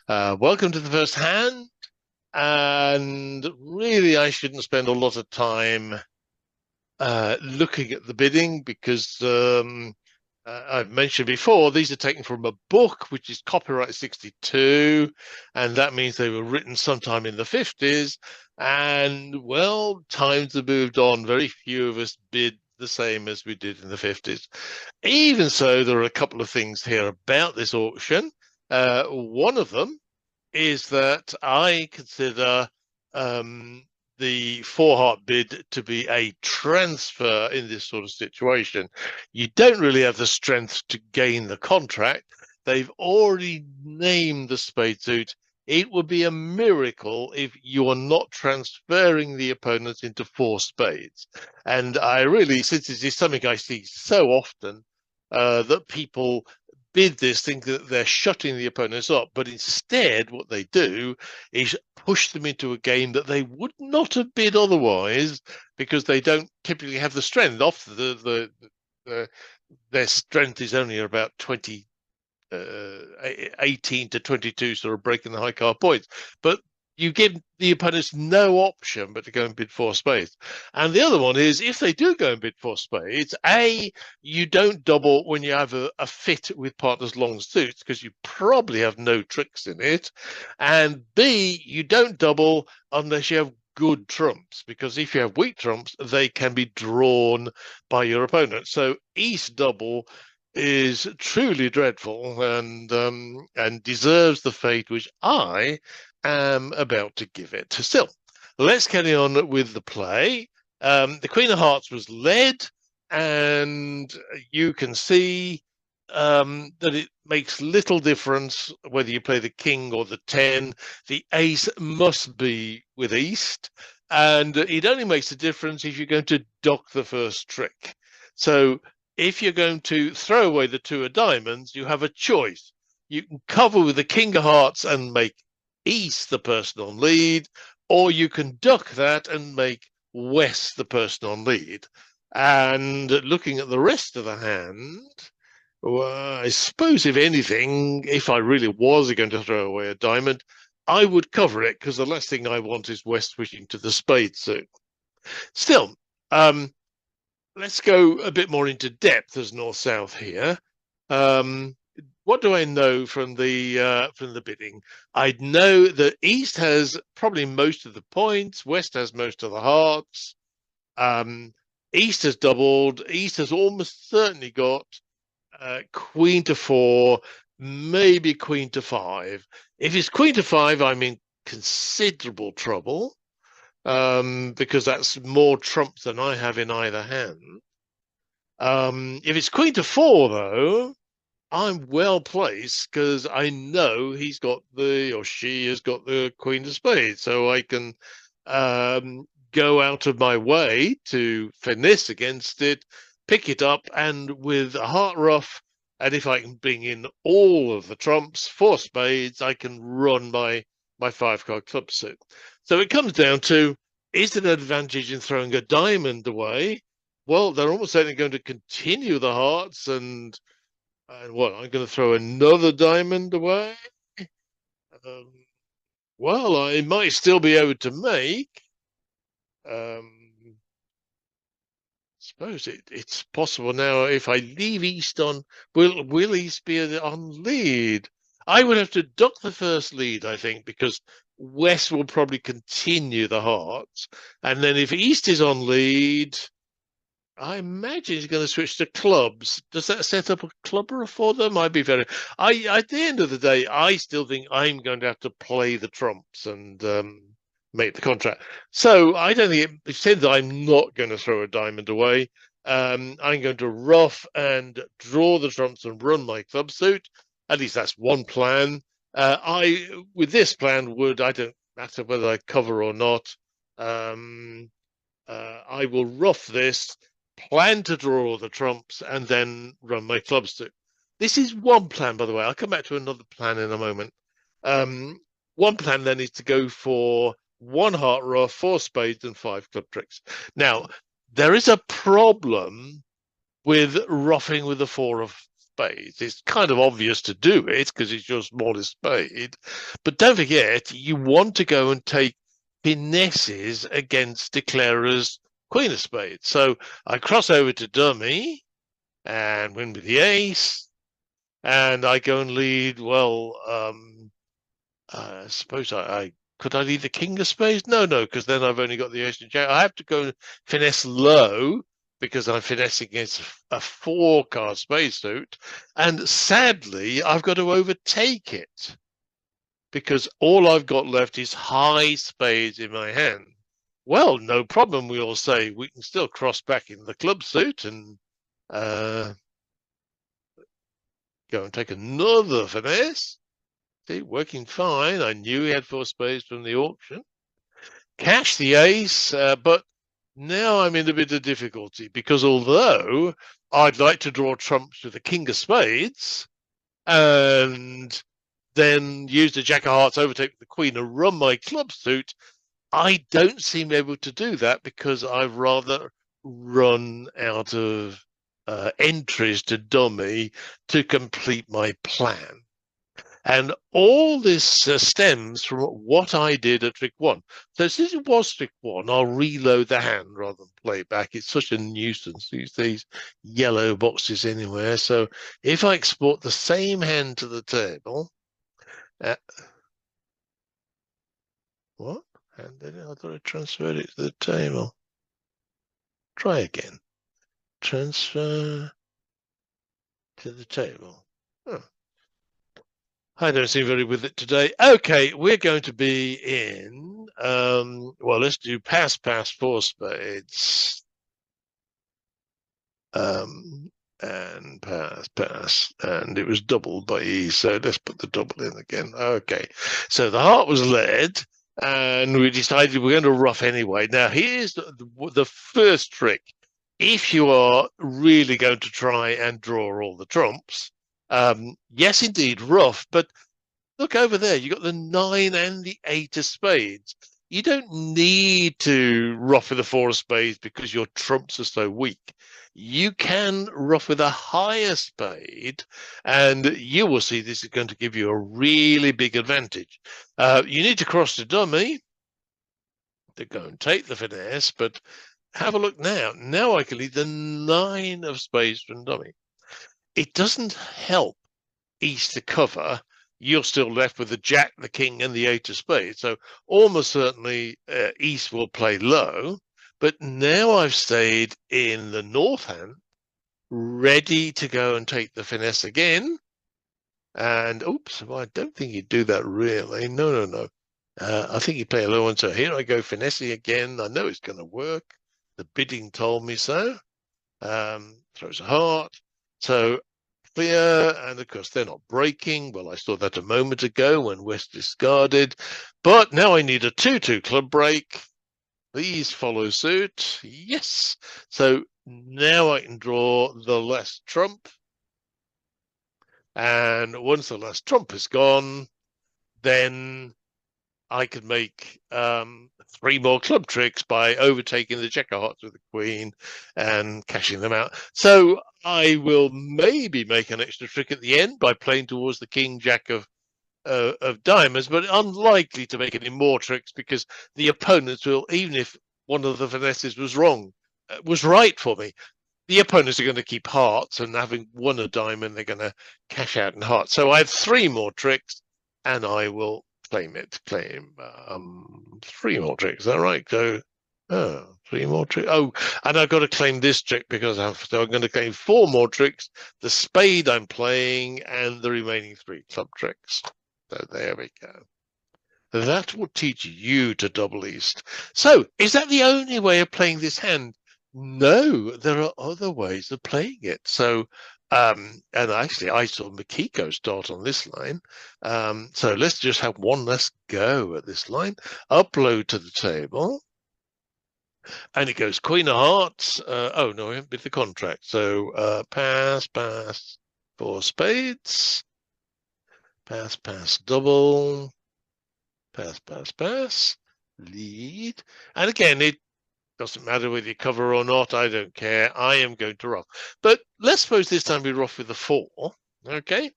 Welcome to the first hand. And really, I shouldn't spend a lot of time looking at the bidding because I've mentioned before, these are taken from a book, which is copyright 62. And that means they were written sometime in the 50s. And well, times have moved on. Very few of us bid the same as we did in the 50s. Even so, there are a couple of things here about this auction. One of them is that I consider the four-heart bid to be a transfer in this sort of situation. You don't really have the strength to gain the contract. They've already named the spade suit. It would be a miracle if you are not transferring the opponents into four spades. And I really, since this is something I see so often, that people bid this, think that they're shutting the opponents up, but instead what they do is push them into a game that they would not have bid otherwise because they don't typically have the strength. Often their strength is only about 18 to 22, sort of breaking the high card points. But you give the opponents no option but to go and bid four spades. And the other one is if they do go and bid four spades, A, you don't double when you have a fit with partners long suits because you probably have no tricks in it. And B, you don't double unless you have good trumps, because if you have weak trumps, they can be drawn by your opponent. So East double is truly dreadful and deserves the fate which I am about to give it. Still, let's carry on with the play. The Queen of Hearts was led, and you can see that it makes little difference whether you play the king or the 10. The ace must be with East, and it only makes a difference if you're going to dock the first trick. So if you're going to throw away the two of diamonds, you have a choice. You can cover with the king of hearts and make East the person on lead, or you can duck that and make West the person on lead. And looking at the rest of the hand, well, I suppose if anything, if I really was going to throw away a diamond, I would cover it because the last thing I want is West switching to the spade suit. Still, let's go a bit more into depth as north-south here. Um, what do I know from the bidding? I know that East has probably most of the points, West has most of the hearts. Um, East has doubled. East has almost certainly got Queen to four, maybe Queen to five. If it's Queen to five, I'm in considerable trouble because that's more trumps than I have in either hand. If it's Queen to four, though, I'm well placed because I know he's got or she has got the Queen of Spades, so I can go out of my way to finesse against it, pick it up, and with a heart ruff, and if I can bring in all of the trumps, four spades, I can run my five-card club suit. So it comes down to, is it an advantage in throwing a diamond away? Well, they're almost certainly going to continue the hearts and what, I'm going to throw another diamond away? Um, well, I might still be able to make. Um, suppose it's possible now if I leave East on, will East be on lead? I would have to duck the first lead, I think, because West will probably continue the hearts. And then if East is on lead, I imagine he's going to switch to clubs. Does that set up a clubber for them? I'd be very. At the end of the day, I still think I'm going to have to play the trumps and make the contract. So I don't think it says I'm not going to throw a diamond away. I'm going to ruff and draw the trumps and run my club suit. At least that's one plan. With this plan I don't matter whether I cover or not. I will ruff this, plan to draw all the trumps, and then run my club suit. This is one plan, by the way. I'll come back to another plan in a moment. Um, One plan then is to go for one heart ruff, four spades, and five club tricks. Now, there is a problem with ruffing with the four of spades. It's kind of obvious to do it because it's your smallest spade. But don't forget, you want to go and take finesses against declarer's queen of spades. So I cross over to dummy and win with the ace. And I go and lead, well, I suppose I could I lead the king of spades? No, because then I've only got the ace and jack. I have to go finesse low because I'm finessing against a 4-card spade suit. And sadly, I've got to overtake it because all I've got left is high spades in my hand. Well, no problem, we all say. We can still cross back in the club suit and go and take another finesse. See, working fine. I knew he had 4 spades from the auction. Cash the ace, but now I'm in a bit of difficulty because although I'd like to draw trumps with the king of spades and then use the jack of hearts, overtake the queen and run my club suit, I don't seem able to do that because I've rather run out of entries to dummy to complete my plan. And all this stems from what I did at trick 1. So since it was trick 1, I'll reload the hand rather than play back. It's such a nuisance, these yellow boxes anywhere. So if I export the same hand to the table, what? And then I thought I transferred it to the table. Try again. Transfer to the table. Oh. I don't seem very with it today. Okay, we're going to be in, well, let's do pass, 4 spades. And pass. And it was doubled by E, so let's put the double in again. Okay, so the heart was led, and we decided we're going to rough anyway. Now, here's the first trick. If you are really going to try and draw all the trumps, yes, indeed, rough, but look over there. You got the 9 and the 8 of spades. You don't need to rough with the 4 of spades because your trumps are so weak. You can rough with a higher spade, and you will see this is going to give you a really big advantage. You need to cross the dummy to go and take the finesse, but have a look now. Now I can lead the 9 of spades from dummy. It doesn't help East to cover. You're still left with the jack, the king, and the 8 of spades. So almost certainly East will play low. But now I've stayed in the north hand, ready to go and take the finesse again. And oops, well, I don't think he'd do that really. No. I think he'd play a low one. So here I go finessing again. I know it's going to work. The bidding told me so. Throws a heart. So clear, and of course they're not breaking. Well, I saw that a moment ago when West discarded, but now I need a 2-2 club break. Please follow suit. Yes. So now I can draw the last trump, and once the last trump is gone, then I could make 3 more club tricks by overtaking the jack of hearts with the queen and cashing them out. So I will maybe make an extra trick at the end by playing towards the king jack of diamonds, but unlikely to make any more tricks because the opponents will, even if one of the finesses was wrong, was right for me, the opponents are going to keep hearts, and having won a diamond, they're going to cash out in hearts. So I have 3 more tricks, and I will claim 3 more tricks. Is that right? So 3 more tricks. Oh, and I've got to claim this trick because I'm going to claim 4 more tricks, the spade I'm playing, and the remaining 3 club tricks. So there we go. That will teach you to double East. So is that the only way of playing this hand? No, there are other ways of playing it. So and actually I saw Makiko start on this line. So let's just have one last go at this line. Upload to the table. And it goes Queen of Hearts. Oh no, I haven't bid the contract. So pass, 4 spades. Pass, double. Pass. Lead. And again, Doesn't matter whether you cover or not. I don't care. I am going to ruff. But let's suppose this time we ruff with the 4. Okay.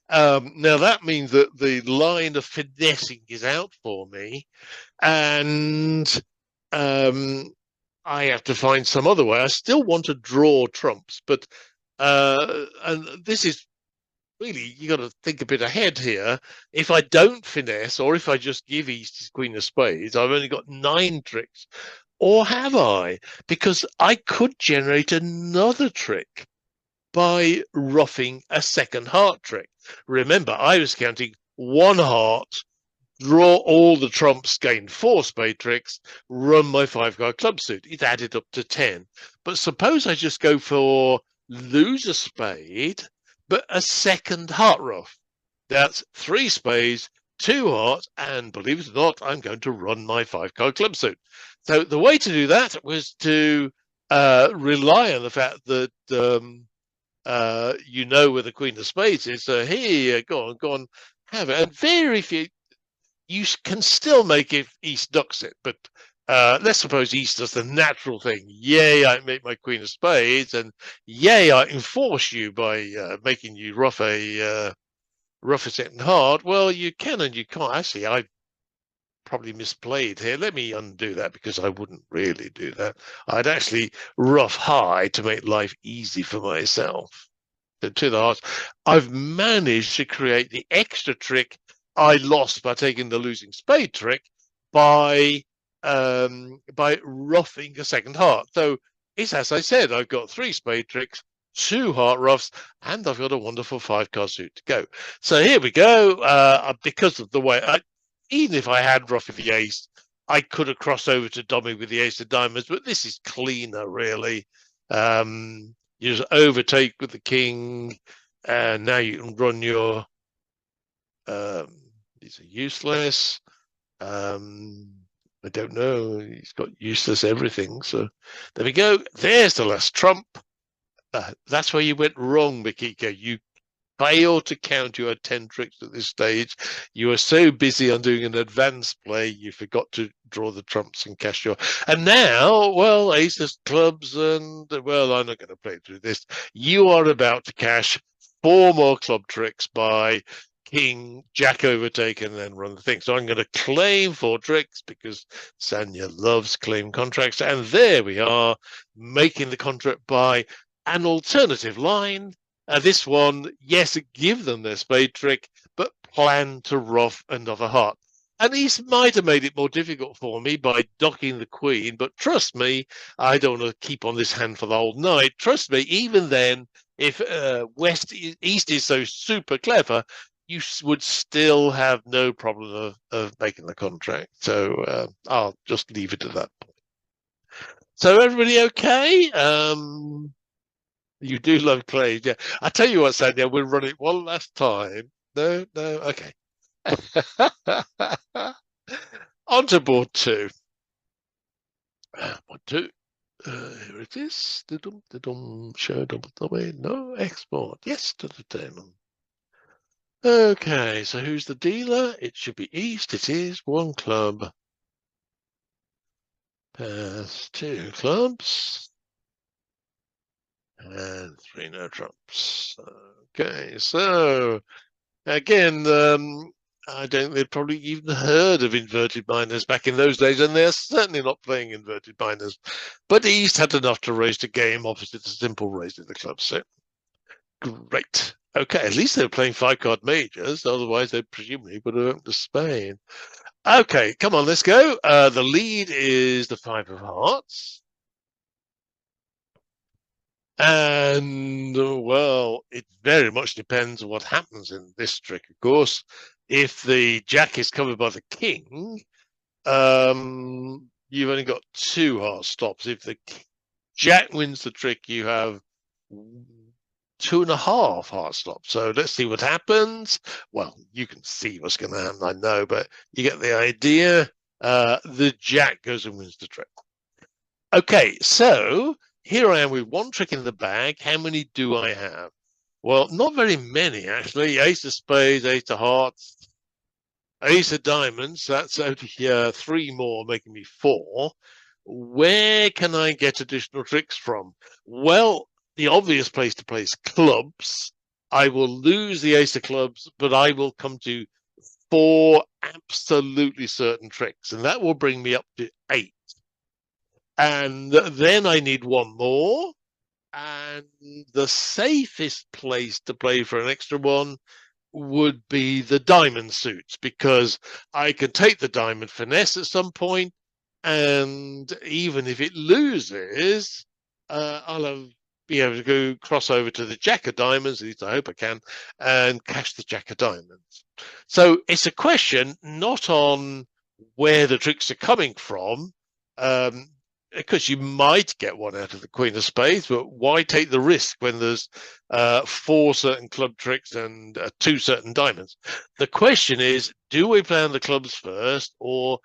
Now that means that the line of finessing is out for me, and I have to find some other way. I still want to draw trumps, but and this is really, you got to think a bit ahead here. If I don't finesse, or if I just give East his Queen of Spades, I've only got 9 tricks. Or have I? Because I could generate another trick by ruffing a second heart trick. Remember, I was counting 1 heart, draw all the trumps, gain 4 spade tricks, run my 5-card club suit. It added up to 10. But suppose I just go for lose a spade, but a second heart ruff. That's 3 spades, 2 hearts, and believe it or not, I'm going to run my 5-card club suit. So the way to do that was to rely on the fact that you know where the Queen of Spades is. So here, go on, have it. And very few, you can still make it East ducks it, but let's suppose East does the natural thing. Yay, I make my Queen of Spades, and yay, I enforce you by making you ruff a second heart. Well, you can and you can't. Actually, I probably misplayed here. Let me undo that, because I wouldn't really do that. I'd actually ruff high to make life easy for myself. So to the heart, I've managed to create the extra trick I lost by taking the losing spade trick by ruffing a second heart. So it's as I said, I've got 3 spade tricks, 2 heart ruffs, and I've got a wonderful 5-card suit to go. So here we go. Because of the way, even if I had ruffed the ace, I could have crossed over to dummy with the ace of diamonds, but this is cleaner, really. You just overtake with the king, and now you can run your these are useless. I don't know, he's got useless everything, so there we go. There's the last trump. That's where you went wrong, Makiko. You failed to count your 10 tricks at this stage. You were so busy on doing an advanced play, you forgot to draw the trumps and cash your. And now, well, ace of clubs, and well, I'm not going to play through this. You are about to cash 4 more club tricks by king, jack overtake, and then run the thing. So I'm going to claim 4 tricks, because Sanya loves claim contracts. And there we are, making the contract by an alternative line. This one, yes, give them their spade trick, but plan to ruff another heart. And he might have made it more difficult for me by docking the queen, but trust me, I don't want to keep on this hand for the whole night. Trust me, even then, if East is so super clever, you would still have no problem of making the contract. So I'll just leave it at that point. So everybody okay? You do love clay, yeah. I tell you what, Sanya, we'll run it one last time. No, okay. On to board 2. Board 2. Here it is. Show double dummy. No export. Yes to the table. Okay, so who's the dealer? It should be East. It is 1 club. Pass 2 clubs. And 3 no trumps. Okay, so again, I don't think they'd probably even heard of inverted minors back in those days, and they're certainly not playing inverted minors. But East had enough to raise the game opposite the simple raise in the club set. Great. Okay, at least they're playing 5-card majors, otherwise they presumably would have opened to Spain. Okay, come on, let's go. The lead is the 5 of hearts. And, well, it very much depends on what happens in this trick, of course. If the jack is covered by the king, you've only got 2 heart stops. If the jack wins the trick, you have 2.5 heart stops. So let's see what happens. Well, you can see what's going to happen, I know, but you get the idea. The jack goes and wins the trick. Okay, so here I am with 1 trick in the bag. How many do I have? Well, not very many, actually. Ace of spades, ace of hearts, ace of diamonds. That's only 3 more, making me 4. where can I get additional tricks from? Well, the obvious place to play is clubs. I will lose the ace of clubs, but I will come to 4 absolutely certain tricks, and that will bring me up to 8. And then I need one more. And the safest place to play for an extra one would be the diamond suits, because I can take the diamond finesse at some point, and even if it loses, be able to go cross over to the jack of diamonds, at least I hope I can, and cash the jack of diamonds. So it's a question not on where the tricks are coming from, because you might get one out of the queen of spades, but why take the risk when there's 4 certain club tricks and 2 certain diamonds? The question is, do we play on the clubs first, or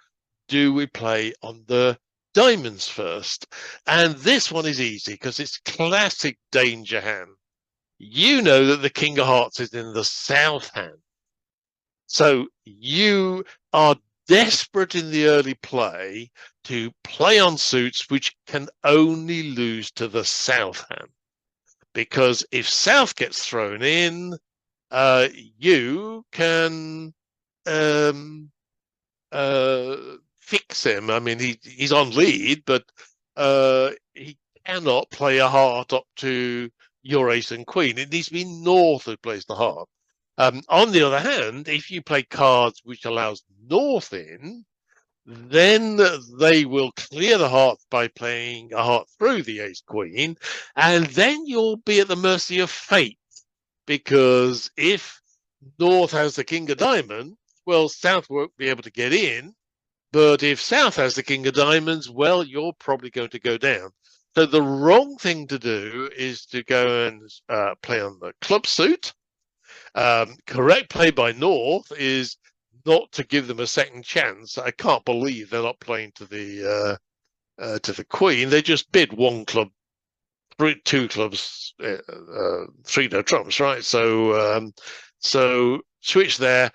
do we play on the diamonds first? And this one is easy because it's classic danger hand. You know that the king of hearts is in the south hand, so you are desperate in the early play to play on suits which can only lose to the south hand, because if south gets thrown in, you can fix him. I mean, he's on lead, but he cannot play a heart up to your ace and queen. It needs to be north who plays the heart. On the other hand, if you play cards which allows north in, then they will clear the hearts by playing a heart through the ace queen, and then you'll be at the mercy of fate, because if north has the king of diamonds, well, south won't be able to get in, but if south has the king of diamonds, well, you're probably going to go down. So the wrong thing to do is to go and play on the club suit. Correct play by north is not to give them a second chance. I can't believe they're not playing to the queen. They just bid 1 club, 2 clubs, 3 no trumps, right? So so switch there,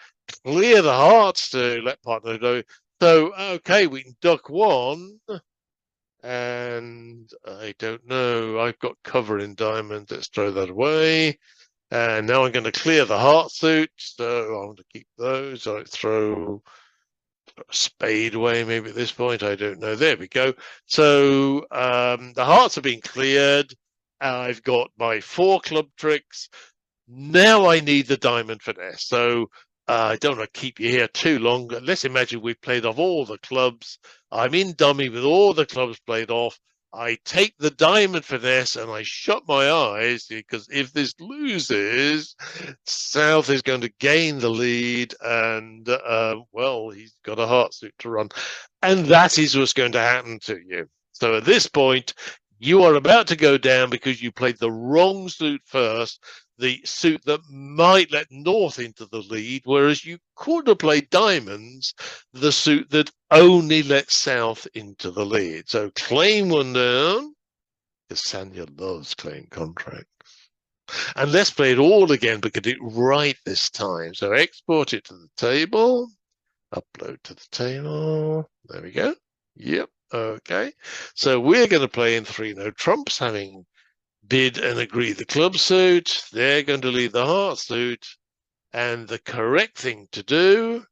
clear the hearts to let partner know. So okay, we can duck 1, and I don't know. I've got cover in diamond. Let's throw that away. And now I'm going to clear the heart suit, so I want to keep those. I throw a spade away maybe at this point. I don't know. There we go. So the hearts have been cleared. I've got my 4 club tricks. Now I need the diamond finesse. So I don't want to keep you here too long. Let's imagine we've played off all the clubs. I'm in dummy with all the clubs played off. I take the diamond finesse and I shut my eyes, because if this loses, south is going to gain the lead, and well, he's got a heart suit to run, and that is what's going to happen to you. So at this point, you are about to go down because you played the wrong suit first, the suit that might let north into the lead, whereas you could have played diamonds, the suit that only lets south into the lead. So claim 1 down, because Sanya loves claim contracts. And let's play it all again, but get it right this time. So export it to the table, upload to the table. There we go. Yep. Okay. So we're going to play in 3 no trumps, having bid and agree the club suit. They're going to lead the heart suit, and the correct thing to do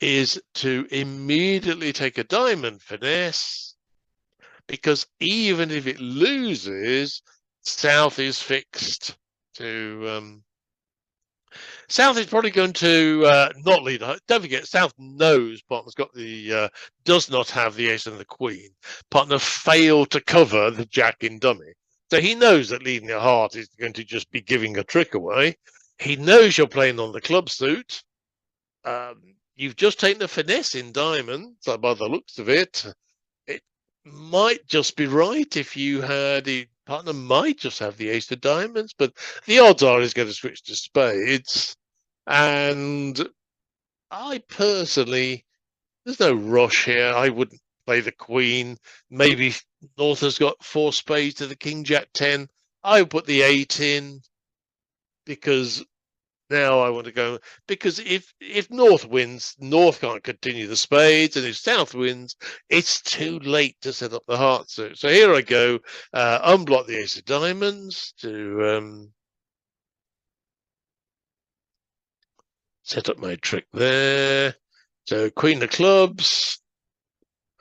is to immediately take a diamond finesse, because even if it loses, south is fixed to south is probably going to not lead. Don't forget, south knows partner's got the does not have the ace and the queen. Partner failed to cover the jack in dummy. So he knows that leading a heart is going to just be giving a trick away. He knows you're playing on the club suit. You've just taken a finesse in diamonds, by the looks of it. It might just be right if you had a partner might just have the ace of diamonds, but the odds are he's going to switch to spades. And I personally, there's no rush here. I wouldn't play the queen. Maybe north has got 4 spades to the king jack 10. I would put the 8 in, because now I want to go, because if North wins, North can't continue the spades, and if South wins, it's too late to set up the heart suit. So here I go, unblock the ace of diamonds to set up my trick there. So queen of clubs,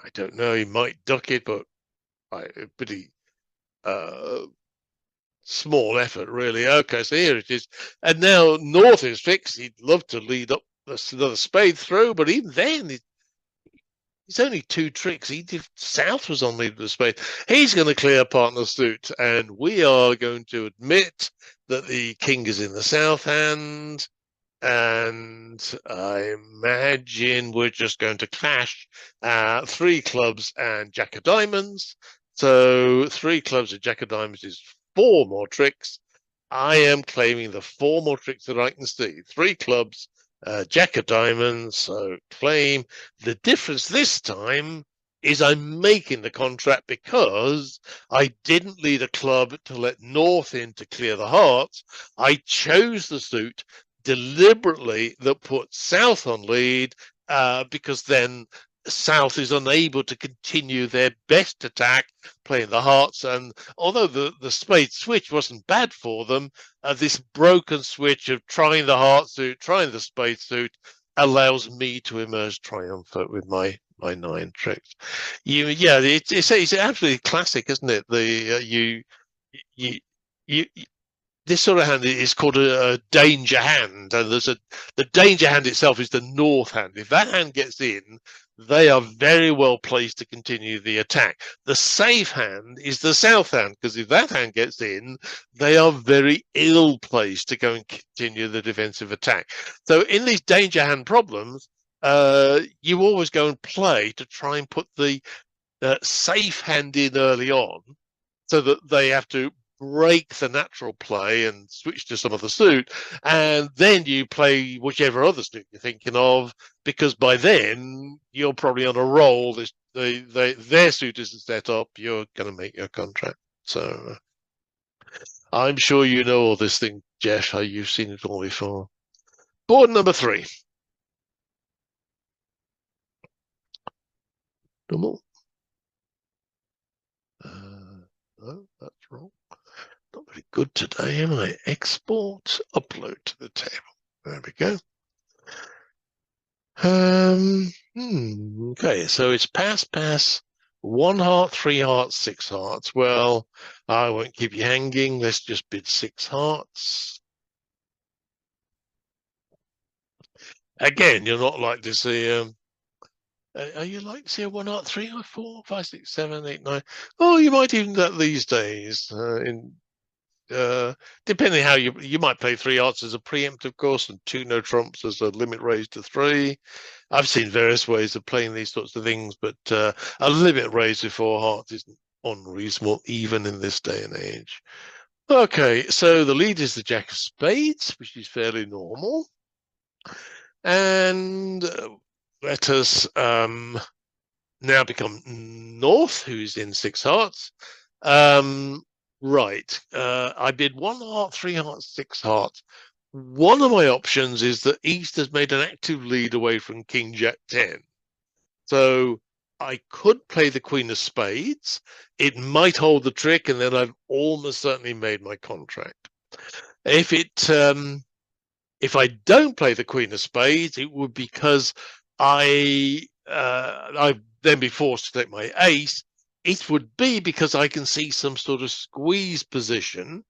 I don't know, he might duck it, but pretty small effort, really. Okay, so here it is. And now North is fixed. He'd love to lead up another spade through, but even then, it's only two tricks. If South was on lead with the spade, he's going to clear partner suit, and we are going to admit that the king is in the South hand. And I imagine we're just going to clash three clubs and jack of diamonds. So three clubs and jack of diamonds is four more tricks. I am claiming the four more tricks that I can see. Three clubs, jack of diamonds. So claim. The difference this time is I'm making the contract because I didn't lead a club to let North in to clear the hearts. I chose the suit deliberately that put South on lead, because then South is unable to continue their best attack playing the hearts. And although the spade switch wasn't bad for them, this broken switch of trying the heart suit, trying the spade suit, allows me to emerge triumphant with my 9 tricks. It's absolutely classic, isn't it? This sort of hand is called a danger hand, and the danger hand itself is the North hand. If that hand gets in, they are very well placed to continue the attack. The safe hand is the South hand, because if that hand gets in, they are very ill placed to go and continue the defensive attack. So in these danger hand problems, you always go and play to try and put the safe hand in early on, so that they have to break the natural play and switch to some other suit, and then you play whichever other suit you're thinking of, because by then you're probably on a roll. Their suit isn't set up, you're going to make your contract. So I'm sure you know all this thing, Jeff. You've seen it all before. Board number 3. Normal. No, that's wrong. Not very good today, am I? Export, upload to the table. There we go. Okay, so it's pass, 1 heart, 3 hearts, 6 hearts. Well, I won't keep you hanging. Let's just bid 6 hearts. Again, you're not like to see. Are you like to see a 1 heart, 3 or 4, 5, 6, 7, 8, 9? Oh, you might even do that these days. Depending how you might play 3 hearts as a preempt, of course, and 2 no trumps as a limit raise to 3. I've seen various ways of playing these sorts of things, but a limit raise with 4 hearts isn't unreasonable even in this day and age. Okay, so the lead is the jack of spades, which is fairly normal. And let us now become North, who's in 6 hearts. Right. I bid 1 heart, 3 hearts, 6 hearts. One of my options is that East has made an active lead away from King Jack 10. So I could play the Queen of Spades. It might hold the trick, and then I've almost certainly made my contract. If I don't play the Queen of Spades, it would be because I'd then be forced to take my ace. It would be because I can see some sort of squeeze position,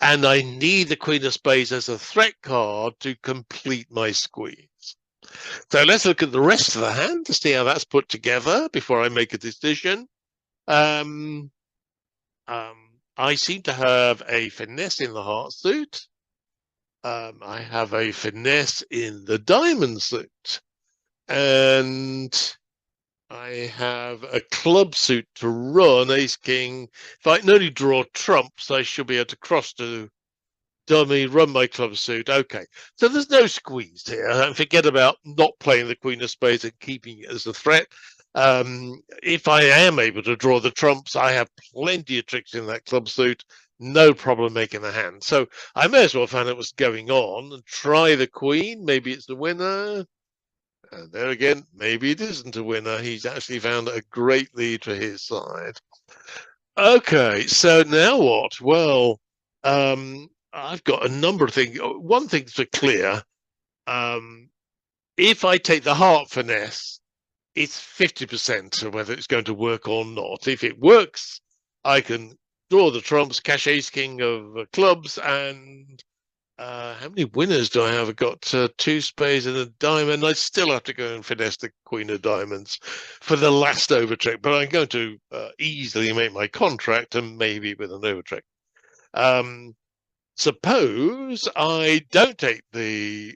and I need the Queen of Spades as a threat card to complete my squeeze. So let's look at the rest of the hand to see how that's put together before I make a decision. I seem to have a finesse in the heart suit. I have a finesse in the diamond suit. And I have a club suit to run, ace king. If I can only draw trumps, I should be able to cross to dummy, run my club suit. Okay, so there's no squeeze here. And forget about not playing the Queen of Spades and keeping it as a threat. If I am able to draw the trumps, I have plenty of tricks in that club suit. no problem making the hand. So I may as well find out what's going on and try the queen. Maybe it's the winner. And there again, maybe it isn't a winner. He's actually found a great lead for his side. Okay, so now what? Well, I've got a number of things. One thing's for clear. If I take the heart finesse, it's 50% of whether it's going to work or not. If it works, I can draw the trumps, cash ace king of clubs, and how many winners do I have? I've got 2 spades and a diamond. I still have to go and finesse the queen of diamonds for the last overtrick, but I'm going to easily make my contract, and maybe with an overtrick. Suppose I don't take the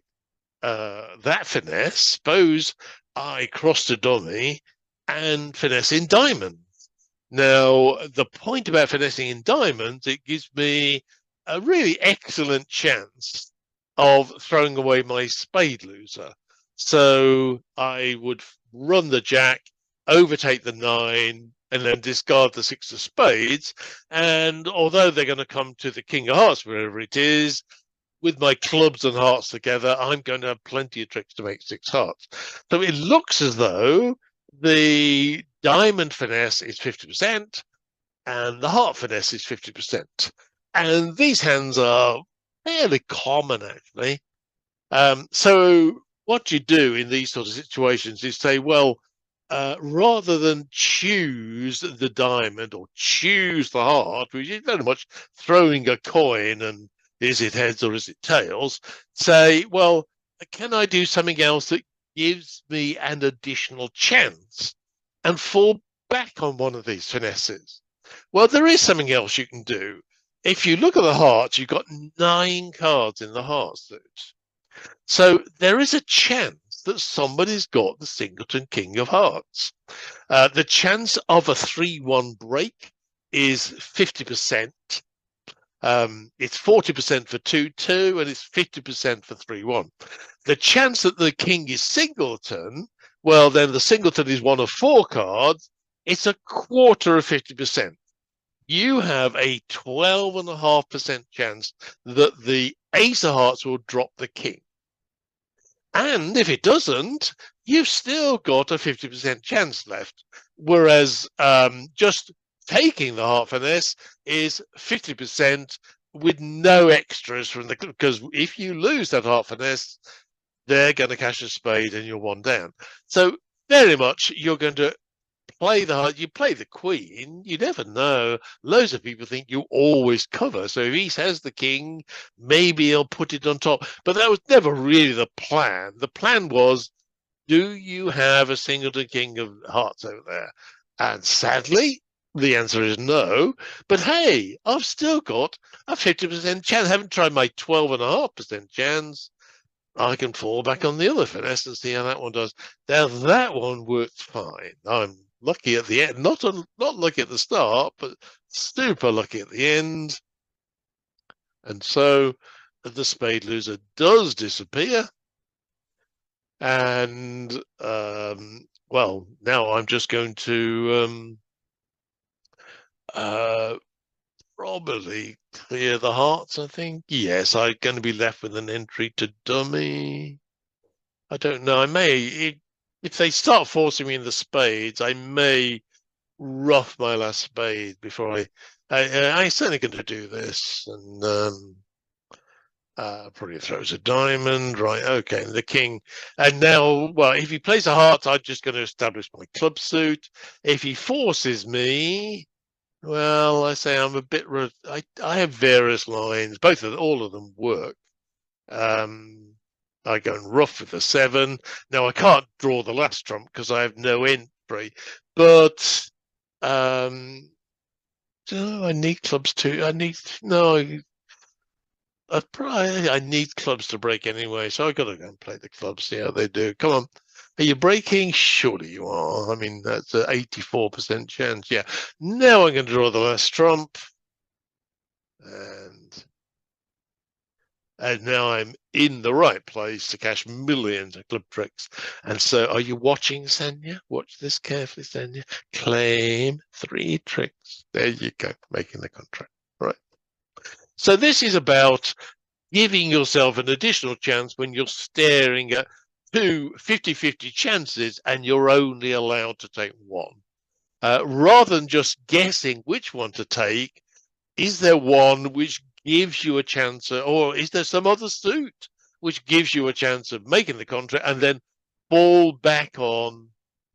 that finesse. Suppose I cross to dummy and finesse in diamonds. Now, the point about finessing in diamonds, it gives me a really excellent chance of throwing away my spade loser. So I would run the jack, overtake the 9, and then discard the 6 of spades. And although they're going to come to the king of hearts, wherever it is, with my clubs and hearts together, I'm going to have plenty of tricks to make 6 hearts. So it looks as though the diamond finesse is 50% and the heart finesse is 50%. And these hands are fairly common, actually. So what you do in these sort of situations is say, well, rather than choose the diamond or choose the heart, which is very much throwing a coin and is it heads or is it tails, say, well, can I do something else that gives me an additional chance and fall back on one of these finesses? Well, there is something else you can do. If you look at the hearts, you've got 9 cards in the heart suit. So there is a chance that somebody's got the singleton king of hearts. The chance of a 3-1 break is 50%. It's 40% for 2-2 and it's 50% for 3-1. The chance that the king is singleton, well, then the singleton is one of 4 cards. It's a quarter of 50%. You have a 12.5% chance that the ace of hearts will drop the king. And if it doesn't, you've still got a 50% chance left. Whereas just taking the heart finesse is 50% with no extras from the, because if you lose that heart finesse, they're going to cash a spade and you're 1 down. So very much you're going to play the heart. You play the queen, you never know. Loads of people think you always cover. So if he has the king, maybe he'll put it on top. But that was never really the plan. The plan was, do you have a singleton king of hearts over there? And sadly, the answer is no. But hey, I've still got a 50% chance. I haven't tried my 12.5% chance. I can fall back on the other finesse and see how that one does. Now that one worked fine. I'm lucky at the end, not lucky at the start, but super lucky at the end. And so the spade loser does disappear. And well, now I'm just going to probably clear the hearts, I think. Yes, I'm going to be left with an entry to dummy. I don't know. I may, if they start forcing me in the spades, I may rough my last spade before I certainly going to do this. And probably throws a diamond, right? Okay, and the king. And now, well, if he plays a heart, I'm just going to establish my club suit. If he forces me, well, I say I'm a bit. I have various lines. All of them work. I go and rough with the 7. Now I can't draw the last trump because I have no entry. But I need clubs too. I need clubs to break anyway. So I got to go and play the clubs. See how they do. Come on. Are you breaking? Surely you are. I mean, that's an 84% chance. Yeah. Now I'm going to draw the last trump. And now I'm in the right place to cash millions of club tricks. And so are you watching, Sanya? Watch this carefully, Sanya. Claim 3 tricks. There you go, making the contract. Right. So this is about giving yourself an additional chance when you're staring at two 50-50 chances and you're only allowed to take one. Rather than just guessing which one to take, is there one which gives you a chance, or is there some other suit which gives you a chance of making the contract and then fall back on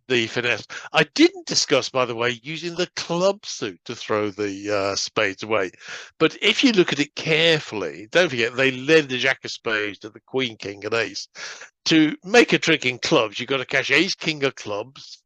the finesse? I didn't discuss, by the way, using the club suit to throw the spades away. But if you look at it carefully, don't forget they led the jack of spades to the queen, king, and ace. To make a trick in clubs, you've got to cash ace, king of clubs.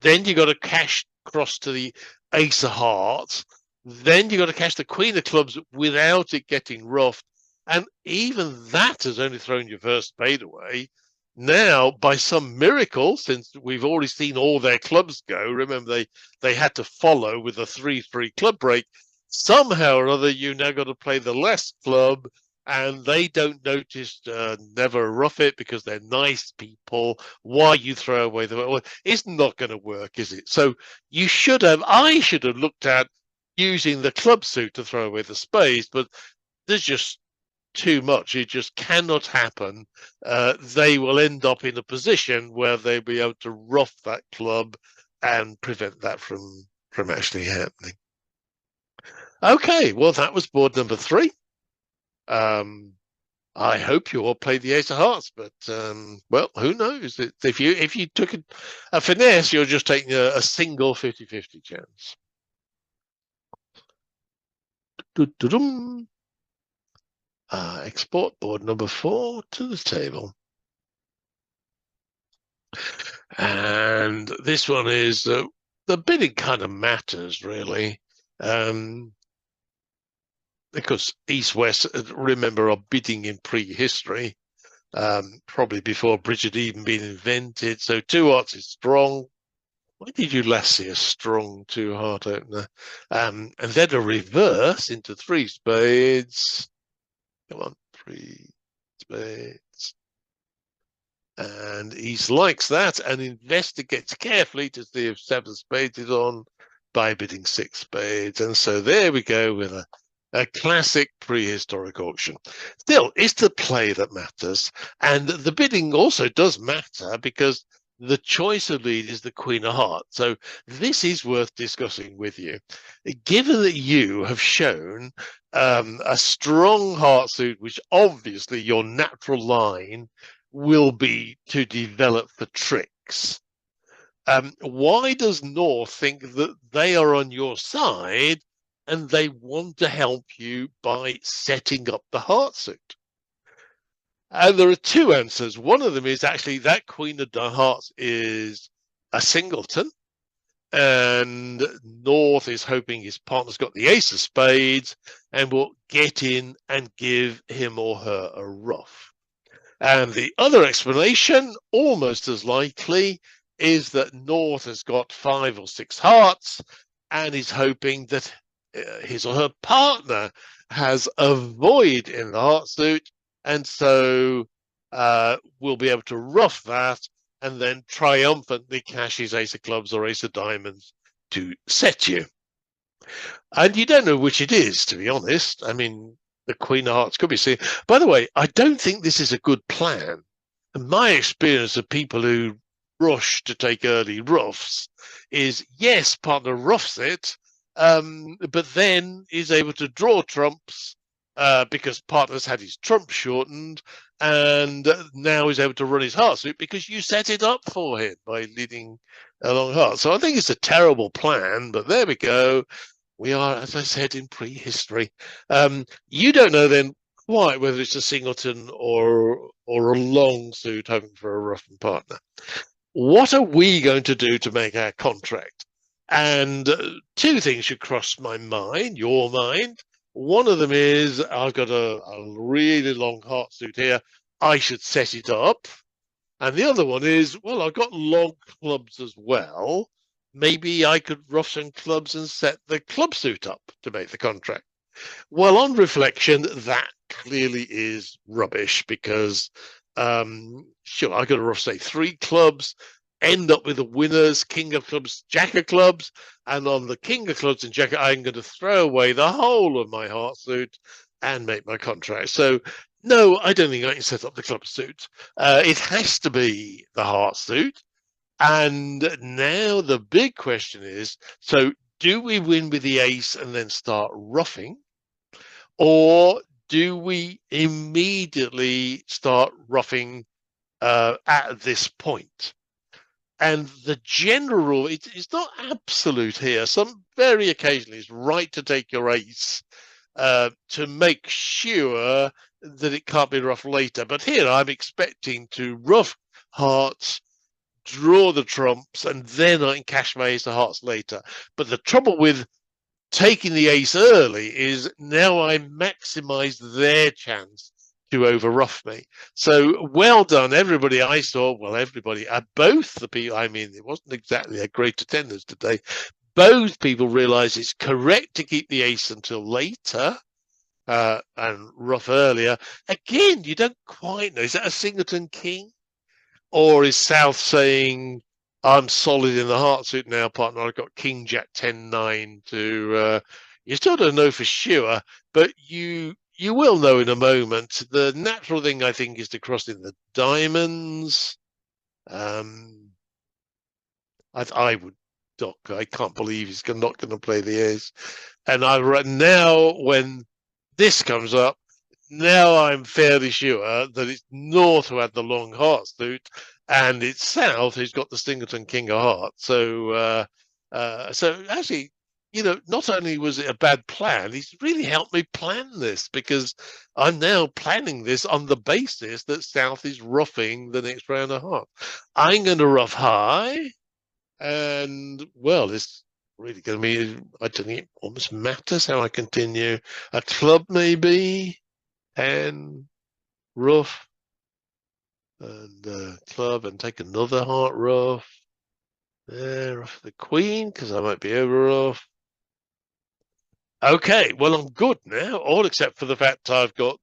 Then you've got to cash cross to the ace of hearts. Then you've got to cash the queen of clubs without it getting roughed. And even that has only thrown your first spade away. Now, by some miracle, since we've already seen all their clubs go, remember they had to follow with a 3-3 club break. Somehow or other, you now got to play the less club, and they don't notice, never rough it because they're nice people. Why you throw away the, well, it's not going to work, is it? So I should have looked at using the club suit to throw away the spades, but there's just too much. It just cannot happen. They will end up in a position where they'll be able to rough that club and prevent that from actually happening. Okay, well, that was board number 3. I hope you all played the ace of hearts, but well, who knows? If you took a finesse, you're just taking a single 50-50 chance. Export board number 4 to the table. And this one is the bidding kind of matters, really. Because East-West, remember, are bidding in prehistory, probably before bridge had even been invented. So 2 hearts is strong. Why did you last see a strong 2-heart opener? And then a reverse into 3 spades. Come on, 3 spades. And he likes that and investigates carefully to see if 7 spades is on by bidding 6 spades. And so there we go with a classic prehistoric auction. Still, it's the play that matters. And the bidding also does matter because the choice of lead is the queen of hearts. So this is worth discussing with you. Given that you have shown a strong heart suit, which obviously your natural line will be to develop the tricks. Why does North think that they are on your side and they want to help you by setting up the heart suit? And there are 2 answers. One of them is actually that queen of hearts is a singleton, and North is hoping his partner's got the ace of spades and will get in and give him or her a rough. And the other explanation, almost as likely, is that North has got 5 or 6 hearts and is hoping that his or her partner has a void in the heart suit, and so we'll be able to rough that and then triumphantly cash his ace of clubs or ace of diamonds to set you. And you don't know which it is, to be honest. I mean, the queen of hearts could be seen. By the way, I don't think this is a good plan. And my experience of people who rush to take early roughs is, yes, partner roughs it, but then is able to draw trumps because partner's had his trump shortened, and now he's able to run his heart suit because you set it up for him by leading a long heart. So I think it's a terrible plan, but there we go. We are, as I said, in prehistory. You don't know then quite whether it's a singleton or a long suit hoping for a roughened partner. What are we going to do to make our contract? And 2 things should cross my mind, your mind. One of them is I've got a really long heart suit here. I should set it up. And the other one is, well, I've got long clubs as well. Maybe I could rough some clubs and set the club suit up to make the contract. Well, on reflection, that clearly is rubbish because, sure, I got to rough, say, 3 clubs, end up with the winners, king of clubs, jack of clubs, and on the king of clubs and jack, I'm going to throw away the whole of my heart suit and make my contract. So no, I don't think I can set up the club suit. It has to be the heart suit. And now the big question is, so do we win with the ace and then start ruffing? Or do we immediately start ruffing at this point? And the general rule, it's not absolute here. Some very occasionally it's right to take your ace to make sure that it can't be rough later. But here I'm expecting to ruff hearts, draw the trumps, and then I can cash my ace of hearts later. But the trouble with taking the ace early is now I maximize their chance to over rough me. So well done, everybody. I saw, well, everybody, both the people, I mean, it wasn't exactly a great attendance today. Both people realize it's correct to keep the ace until later and rough earlier. Again, you don't quite know. Is that a singleton king? Or is South saying, I'm solid in the heart suit now, partner. I've got King Jack 10-9 to. You still don't know for sure, but you will know in a moment. The natural thing I think is to cross in the diamonds. I would dock. I can't believe he's not going to play the ace. And now when this comes up, now I'm fairly sure that it's North who had the long heart suit, and it's South who's got the singleton king of hearts. So, so actually, you know, not only was it a bad plan, he's really helped me plan this, because I'm now planning this on the basis that South is roughing the next round of hearts. I'm going to rough high, and well, it's really going to be, I don't think it almost matters how I continue. A club maybe. And rough, and club, and take another heart rough. There, rough the queen, because I might be over rough. Okay, well, I'm good now, all except for the fact I've got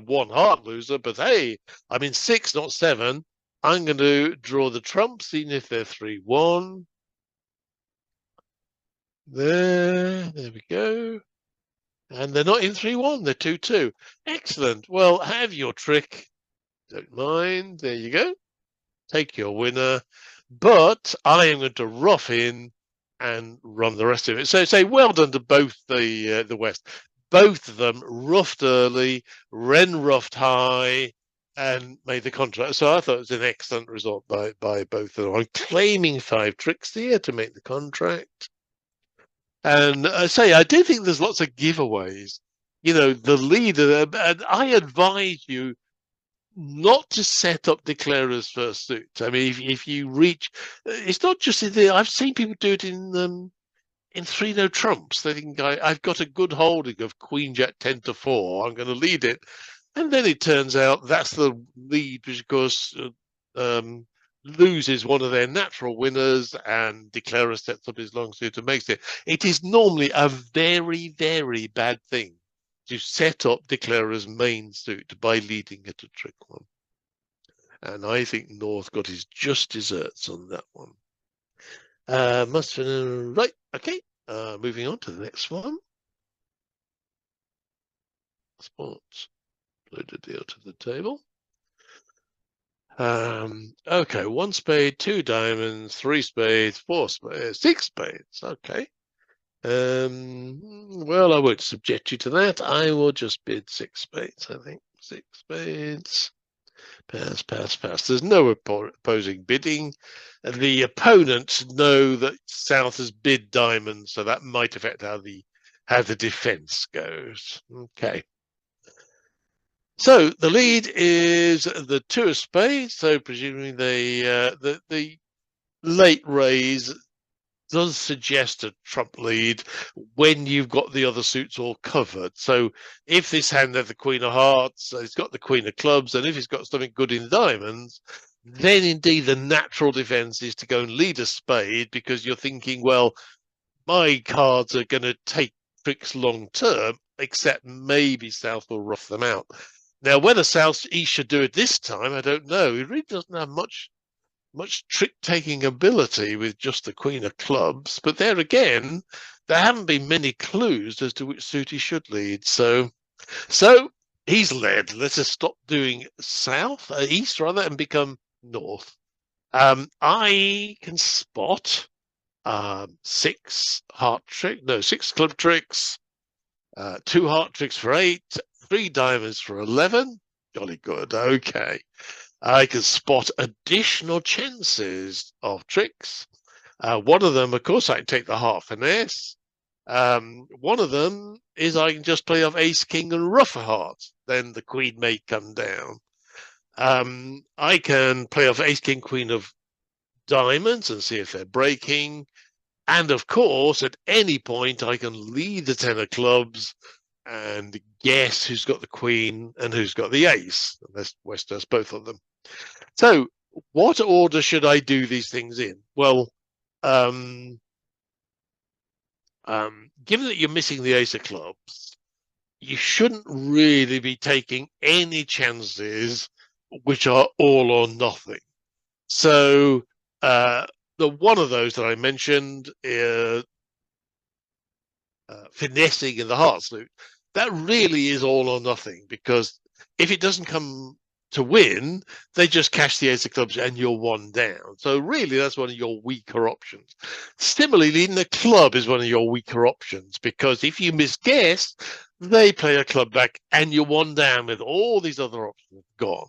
one heart loser, but hey, I'm in 6, not 7. I'm going to draw the trumps, even if they're 3-1. There we go. And they're not in 3-1, they're 2-2. Excellent. Well, have your trick. Don't mind. There you go. Take your winner. But I am going to rough in and run the rest of it. So say well done to both the West. Both of them roughed early, Ren roughed high, and made the contract. So I thought it was an excellent result by both of them. I'm claiming 5 tricks here to make the contract. And I say, I do think there's lots of giveaways. You know, the leader, and I advise you not to set up declarers first suit. I mean, if you reach, it's not just in there. I've seen people do it in 3-no trumps. They think I've got a good holding of Queen Jack 10-4. I'm going to lead it, and then it turns out that's the lead, which of course loses one of their natural winners, and declarer sets up his long suit and makes it. It is normally a very, very bad thing to set up declarer's main suit by leading it to trick one. And I think North got his just desserts on that one. Right, okay. Moving on to the next one. Sports. Load a deal to the table. Okay, 1 spade, 2 diamonds, 3 spades, 4 spades, 6 spades. Okay. Well, I won't subject you to that. I will just bid 6 spades, I think. 6 spades. Pass, pass, pass. There's no opposing bidding. The opponents know that South has bid diamonds, so that might affect how the defense goes. Okay. So the lead is the 2 of spades. So presumably the late raise does suggest a trump lead when you've got the other suits all covered. So if this hand had the Queen of Hearts, it's got the Queen of Clubs, and if it's got something good in diamonds, then indeed the natural defense is to go and lead a spade, because you're thinking, well, my cards are going to take tricks long term, except maybe South will rough them out. Now, whether South East should do it this time, I don't know. He really doesn't have much trick-taking ability with just the Queen of Clubs. But there again, there haven't been many clues as to which suit he should lead. So So he's led. Let's just stop doing south, east rather, and become north. I can spot 6 club tricks, 2 heart tricks for 8, 3 diamonds for 11. Jolly good. Okay. I can spot additional chances of tricks. One of them, of course, I can take the heart finesse. One of them is I can just play off ace, king, and ruff a heart. Then the queen may come down. I can play off ace, king, queen of diamonds and see if they're breaking. And of course, at any point, I can lead the 10 of clubs and guess who's got the queen and who's got the ace, unless West does both of them. So what order should I do these things in? Well, given that you're missing the ace of clubs, you shouldn't really be taking any chances which are all or nothing. So the one of those that I mentioned, finessing in the heart salute, that really is all or nothing, because if it doesn't come to win, they just cash the ace of clubs and you're 1 down. So really, that's one of your weaker options. Similarly, leading the club is one of your weaker options, because if you misguess, they play a club back and you're 1 down with all these other options gone.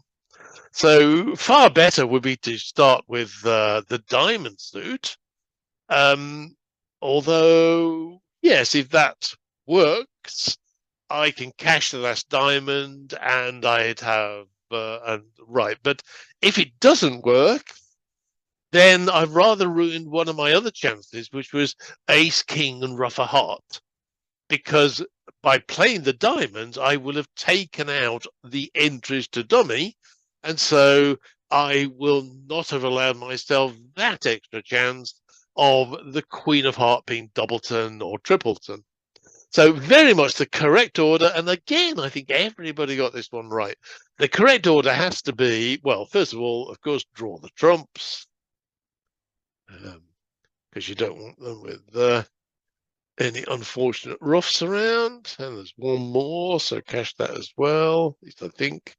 So far better would be to start with the diamond suit. Although, yes, if that works, I can cash the last diamond and I'd have right. But if it doesn't work, then I've rather ruined one of my other chances, which was ace, king, and ruff a heart, because by playing the diamonds, I will have taken out the entries to dummy, and so I will not have allowed myself that extra chance of the queen of heart being doubleton or tripleton. So very much the correct order. And again, I think everybody got this one right. The correct order has to be, well, first of all, of course, draw the trumps, because you don't want them with any unfortunate roughs around. And there's one more, so cash that as well, at least I think.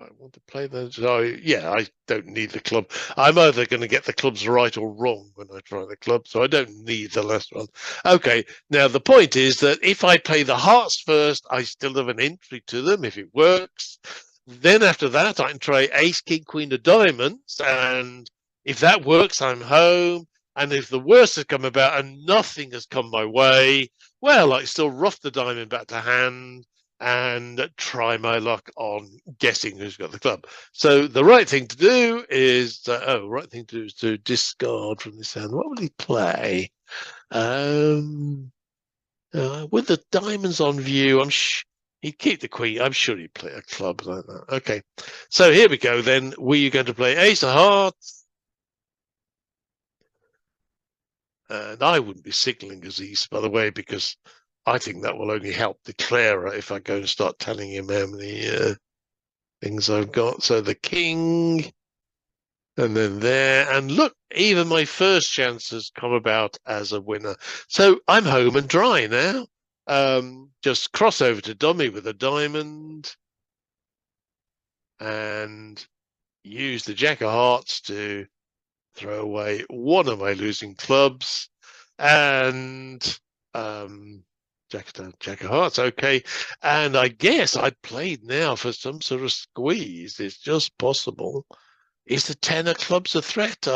I want to play those. So yeah, I don't need the club. I'm either going to get the clubs right or wrong when I try the club, so I don't need the last one. Okay, now the point is that if I play the hearts first, I still have an entry to them if it works. Then after that, I can try ace, king, queen of diamonds, and if that works, I'm home. And if the worst has come about and nothing has come my way, well, I still rough the diamond back to hand and try my luck on guessing who's got the club. So the right thing to do is to discard from this hand. What will he play? With the diamonds on view, he'd keep the queen. I'm sure he'd play a club like that. Okay, so here we go then. Were you going to play ace of hearts? And I wouldn't be signaling as east, by the way, because I think that will only help declare if I go and start telling him how many things I've got. So the king, and then there, and look, even my first chance has come about as a winner. So I'm home and dry now. Just cross over to dummy with a diamond and use the jack of hearts to throw away one of my losing clubs, and Jack of hearts, okay. And I guess I played now for some sort of squeeze. It's just possible. Is the 10 of clubs a threat?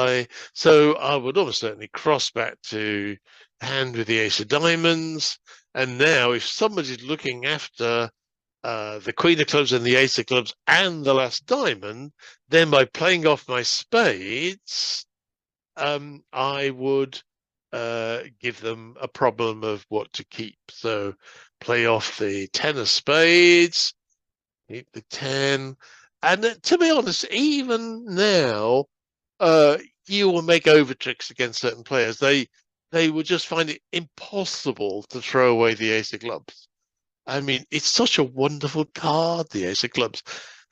So I would almost certainly cross back to hand with the ace of diamonds. And now if somebody's looking after the queen of clubs and the ace of clubs and the last diamond, then by playing off my spades, I would give them a problem of what to keep. So play off the 10 of spades, keep the 10. And to be honest, even now, you will make over tricks against certain players. They will just find it impossible to throw away the ace of clubs. I mean, it's such a wonderful card, the ace of clubs.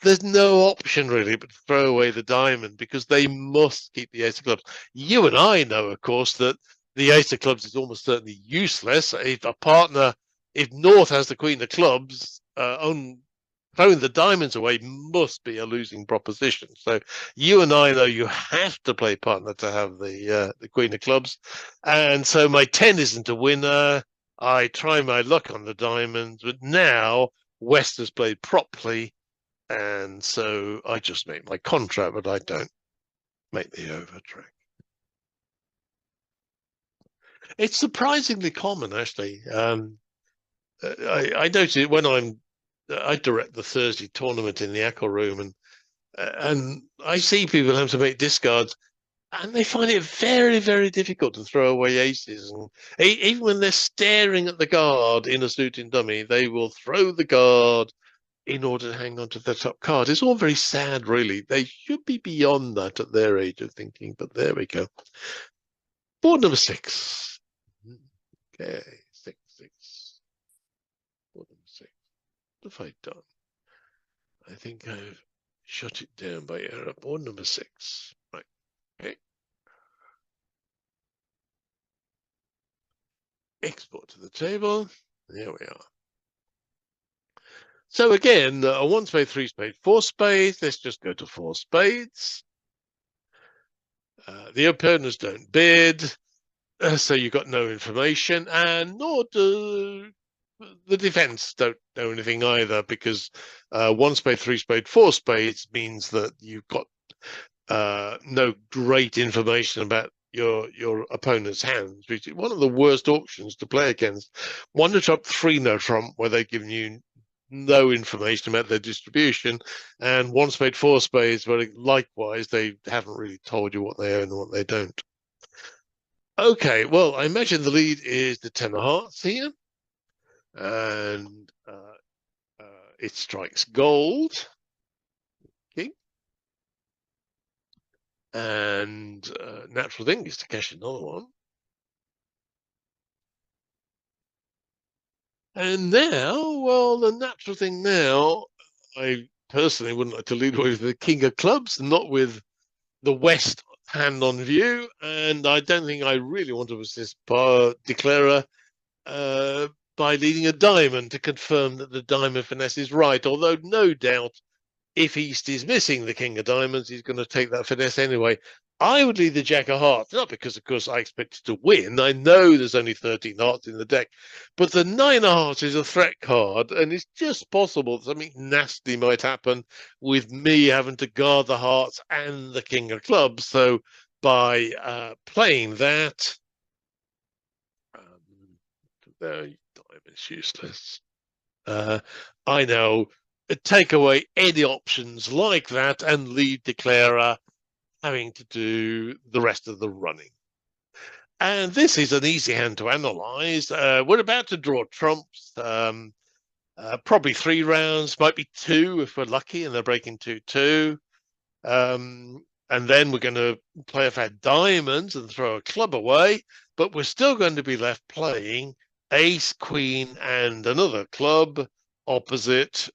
There's no option really but to throw away the diamond, because they must keep the ace of clubs. You and I know, of course, that the ace of clubs is almost certainly useless. If a partner if North has the queen of clubs, throwing the diamonds away must be a losing proposition. So you and I know you have to play partner to have the queen of clubs, and so my 10 isn't a winner. I try my luck on the diamonds, but now West has played properly, and so I just make my contract, but I don't make the overtrack. It's surprisingly common, actually. I notice when I direct the Thursday tournament in the Echo Room, and I see people have to make discards, and they find it very, very difficult to throw away aces. And even when they're staring at the guard in a suited dummy, they will throw the guard in order to hang on to the top card. It's all very sad, really. They should be beyond that at their age of thinking, but there we go. Board number 6. Okay, 6, 6. Board number 6. What have I done? I think I've shut it down by error. Board number 6. Right. Okay. Export to the table. There we are. So again, a 1 spade, 3 spade, 4 spades. Let's just go to 4 spades. The opponents don't bid, so you've got no information, and nor do the defense don't know anything either, because 1 spade, 3 spade, 4 spades means that you've got no great information about your opponent's hands, which is one of the worst auctions to play against. 1 to trump, 3 no trump, where they've given you no information about their distribution, and 1 spade, 4 spades, but likewise they haven't really told you what they own and what they don't. Okay, well, I imagine the lead is the 10 of hearts here, and it strikes gold. Okay. And natural thing is to cash another one. And now, well, the natural thing now, I personally wouldn't like to lead with the king of clubs, not with the West hand on view. And I don't think I really want to assist Declarer by leading a diamond to confirm that the diamond finesse is right. Although no doubt, if East is missing the king of diamonds, he's going to take that finesse anyway. I would lead the jack of hearts, not because, of course, I expected to win. I know there's only 13 hearts in the deck, but the 9 of hearts is a threat card, and it's just possible that something nasty might happen with me having to guard the hearts and the king of clubs. So by playing that, diamond's useless. I now take away any options like that and leave Declarer having to do the rest of the running. And this is an easy hand to analyze. We're about to draw trumps, probably 3 rounds, might be 2 if we're lucky and they're breaking 2-2. And then we're going to play off our diamonds and throw a club away, but we're still going to be left playing ace, queen, and another club opposite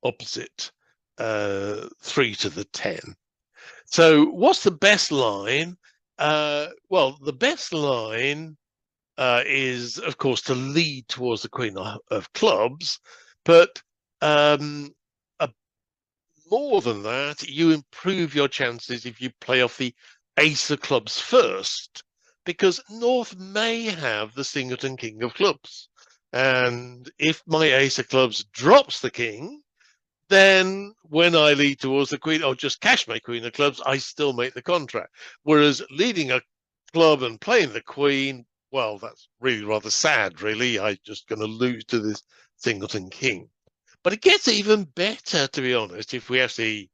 opposite 3 to the 10. So what's the best line? Well, the best line is, of course, to lead towards the queen of clubs, but more than that, you improve your chances if you play off the ace of clubs first, because North may have the singleton king of clubs. And if my ace of clubs drops the king, then when I lead towards the queen, or just cash my queen of clubs, I still make the contract. Whereas leading a club and playing the queen, well, that's really rather sad, really. I'm just going to lose to this singleton king. But it gets even better, to be honest, if we actually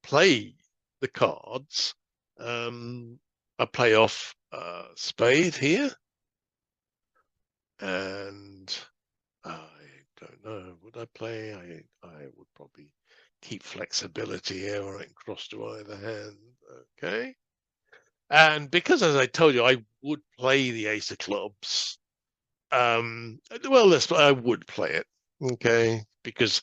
play the cards. I play off spade here, and I don't know. Would I play? I would probably keep flexibility here, or I can cross to either hand. Okay. And because, as I told you, I would play the ace of clubs. Well, I would play it. Okay, because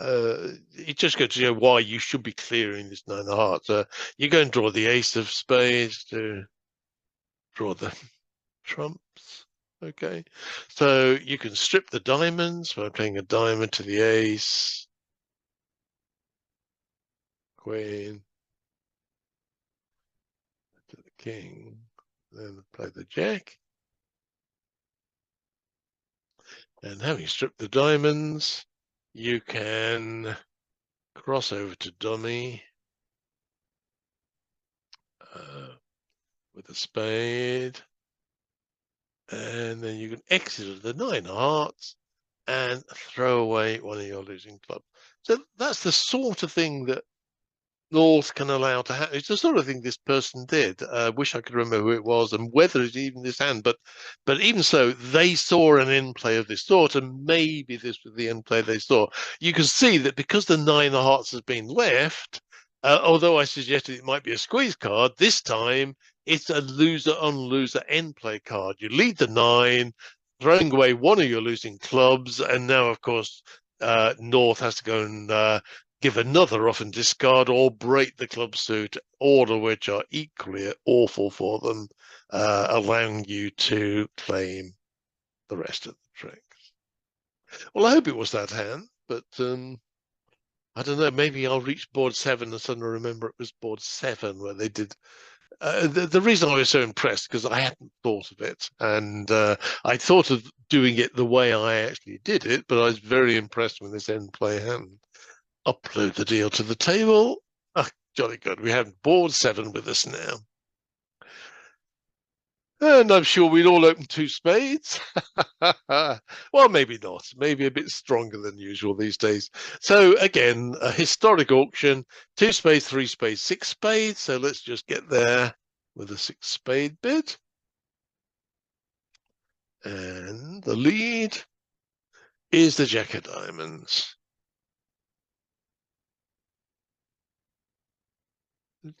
it just goes to show why you should be clearing this nine of hearts. You go and draw the ace of spades to draw the trumps. Okay, so you can strip the diamonds by playing a diamond to the ace, queen, to the king, then play the jack. And having stripped the diamonds, you can cross over to dummy with a spade. And then you can exit the nine of hearts and throw away one of your losing clubs. So that's the sort of thing that North can allow to happen. It's the sort of thing this person did. Wish I could remember who it was and whether it's even this hand, but even so, they saw an end play of this sort, and maybe this was the end play they saw. You can see that because the nine of hearts has been left, although I suggested it might be a squeeze card, this time it's a loser on loser end play card. You lead the nine, throwing away one of your losing clubs, and now of course North has to go and give another off and discard or break the club suit, all of which are equally awful for them, allowing you to claim the rest of the tricks. Well, I hope it was that hand, but I don't know, maybe I'll reach board 7 and suddenly remember it was board 7 where they did. The reason I was so impressed, because I hadn't thought of it, and I thought of doing it the way I actually did it, but I was very impressed with this end play hand. Upload the deal to the table. Ah, jolly good. We have board 7 with us now. And I'm sure we'd all open 2 spades. Well, maybe not. Maybe a bit stronger than usual these days. So again, a historic auction, 2 spades, 3 spades, 6 spades. So let's just get there with a 6 spade bid. And the lead is the jack of diamonds.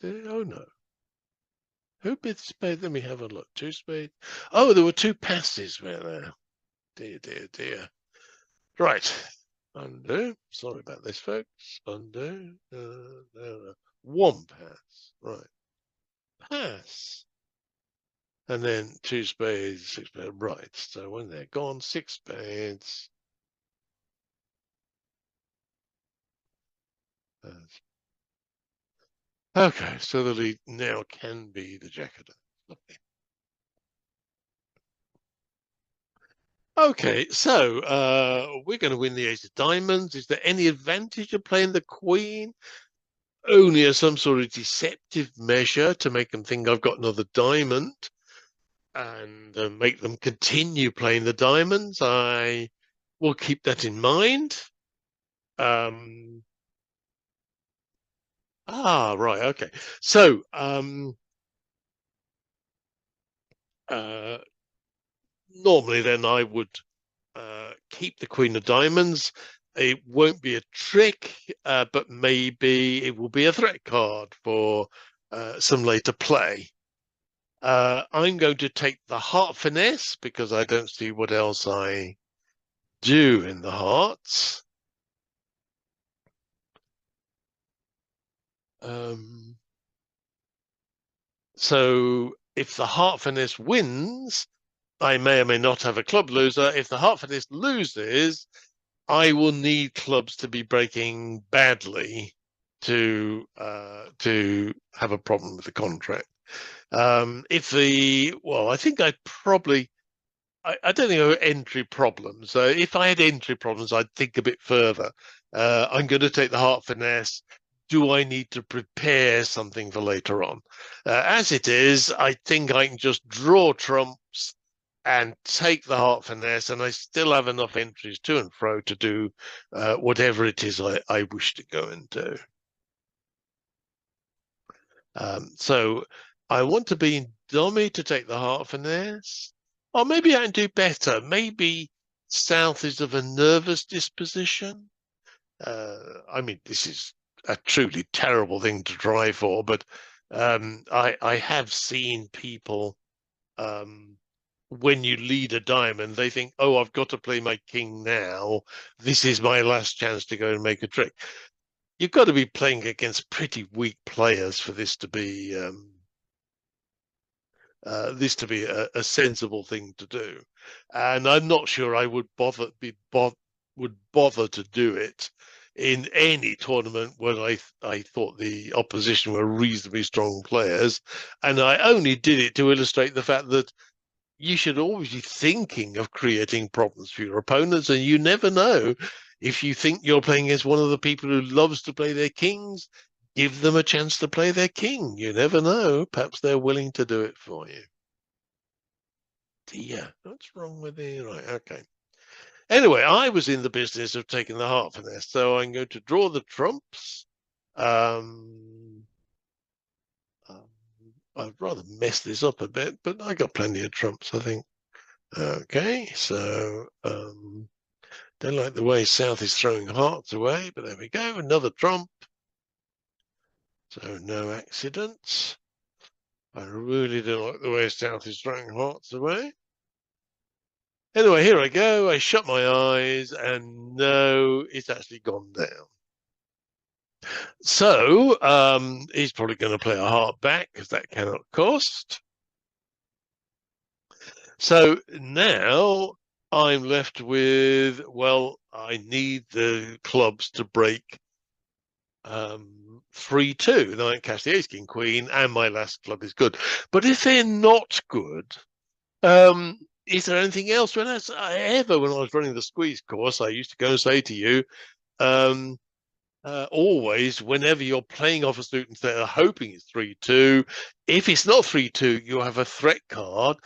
Oh no. Who bid spade? Let me have a look. 2 spades. Oh, there were 2 passes, were there? Dear, dear, dear. Right. Undo. Sorry about this, folks. Undo. No. 1 pass. Right. Pass. And then 2 spades, 6 spades. Right. So when they're gone, 6 spades. Okay, so the lead now can be the jack of diamonds. Okay, so we're going to win the ace of diamonds. Is there any advantage of playing the queen? Only as some sort of deceptive measure to make them think I've got another diamond and make them continue playing the diamonds. I will keep that in mind. Right, okay. So normally then I would keep the queen of diamonds. It won't be a trick, but maybe it will be a threat card for some later play. I'm going to take the heart finesse because I don't see what else I do in the hearts. So if the heart finesse wins, I may or may not have a club loser. If the heart finesse loses, I will need clubs to be breaking badly to have a problem with the contract. I think I probably, I don't think I have entry problems. If I had entry problems, I'd think a bit further. I'm going to take the heart finesse. Do I need to prepare something for later on? As it is, I think I can just draw trumps and take the heart finesse, and I still have enough entries to and fro to do whatever it is I wish to go and do. So I want to be in dummy to take the heart finesse. Or maybe I can do better. Maybe South is of a nervous disposition. I mean, this is a truly terrible thing to try for, but I have seen people when you lead a diamond, they think, oh, I've got to play my king now. This is my last chance to go and make a trick. You've got to be playing against pretty weak players for this to be a sensible thing to do. And I'm not sure I would bother to do it in any tournament when I thought the opposition were reasonably strong players. And I only did it to illustrate the fact that you should always be thinking of creating problems for your opponents, and you never know. If you think you're playing against one of the people who loves to play their kings, give them a chance to play their king. You never know. Perhaps they're willing to do it for you. Dear, what's wrong with it? Right, okay. Anyway, I was in the business of taking the heart finesse, so I'm going to draw the trumps. Um, I'd rather mess this up a bit, but I got plenty of trumps, I think. Okay, so don't like the way South is throwing hearts away, but there we go, another trump. So no accidents. I really don't like the way South is throwing hearts away. Anyway, here I go. I shut my eyes, and no, it's actually gone down. So he's probably going to play a heart back because that cannot cost. So now I'm left with, well, I need the clubs to break 3-2. Then I can catch the ace, king, queen, and my last club is good. But if they're not good, is there anything else? When I was running the squeeze course, I used to go and say to you, always, whenever you're playing off a suit instead of hoping it's 3-2, if it's not 3-2, you have a threat card.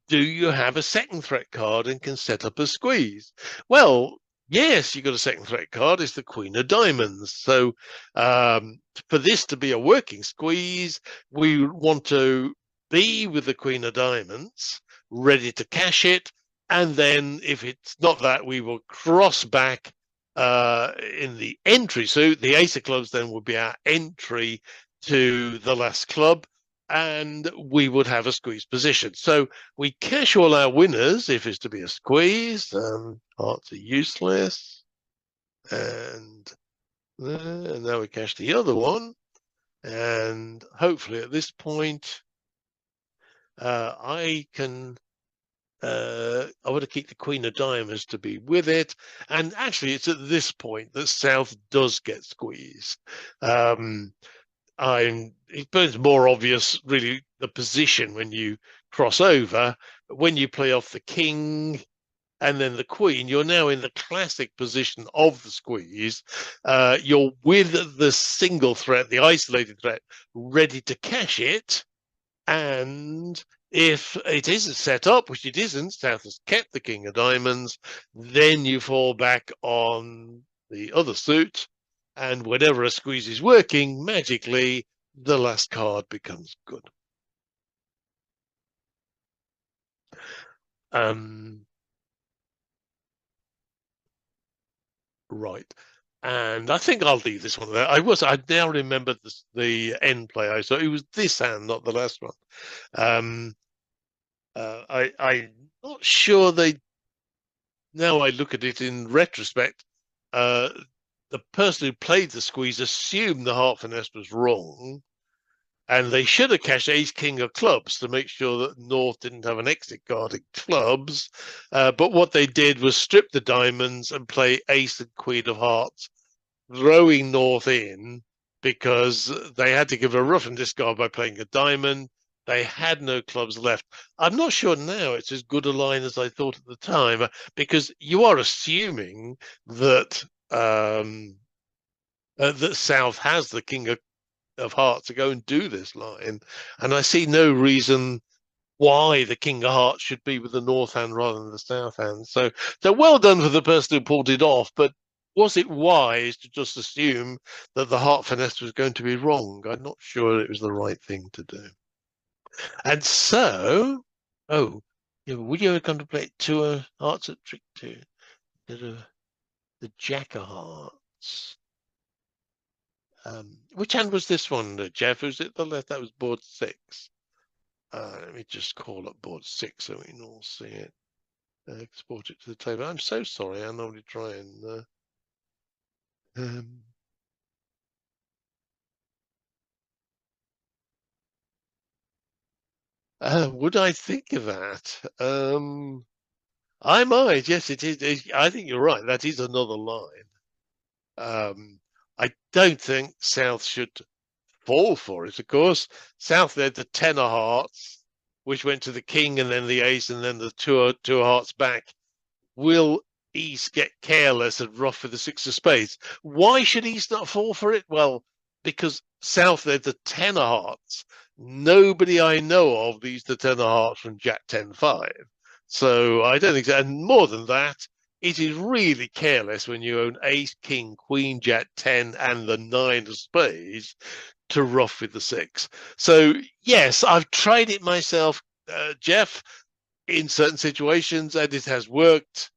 Do you have a second threat card and can set up a squeeze? Well, yes, you got a second threat card. It's the Queen of Diamonds. So for this to be a working squeeze, we want to be with the Queen of Diamonds, ready to cash it. And then if it's not that, we will cross back in the entry suit. The ace of clubs then would be our entry to the last club, and we would have a squeeze position. So we cash all our winners if it's to be a squeeze. Hearts are useless. And now we cash the other one. And hopefully at this point, I can I want to keep the Queen of Diamonds to be with it. And actually, it's at this point that South does get squeezed. It becomes more obvious, really, the position when you cross over. When you play off the king and then the queen, you're now in the classic position of the squeeze. You're with the single threat, the isolated threat, ready to cash it. And if it isn't set up, which it isn't, South has kept the king of diamonds, then you fall back on the other suit, and whenever a squeeze is working, magically the last card becomes good. Right. And I think I'll leave this one there. I now remember the end play. So it was this hand, not the last one. I'm not sure now I look at it in retrospect, the person who played the squeeze assumed the heart finesse was wrong, and they should have cashed ace king of clubs to make sure that North didn't have an exit card in clubs. But what they did was strip the diamonds and play ace and queen of hearts, throwing North in because they had to give a rough and discard by playing a diamond. They had no clubs left. I'm not sure now it's as good a line as I thought at the time, because you are assuming that that South has the king of hearts to go and do this line, and I see no reason why the king of hearts should be with the north hand rather than the south hand. So well done for the person who pulled it off, but was it wise to just assume that the heart finesse was going to be wrong? I'm not sure it was the right thing to do. And so, would you ever contemplate two hearts at trick two? The jack of hearts. Which hand was this one, Jeff? Was it the left? That was board 6. Let me just call up board 6 so we can all see it. Export it to the table. I'm so sorry. I normally try and would I think of that? I might. Yes, it is. I think you're right. That is another line. I don't think South should fall for it. Of course, South led the 10 of hearts, which went to the king and then the ace and then the two of hearts back. Will East get careless and rough with the 6 of spades? Why should East not fall for it? Well, because South led the 10 of hearts. Nobody I know of leads the 10 of hearts from Jack 10-5. So I don't think so. And more than that, it is really careless when you own ace, king, queen, Jack 10, and the 9 of spades to rough with the 6. So, yes, I've tried it myself, Jeff, in certain situations, and it has worked.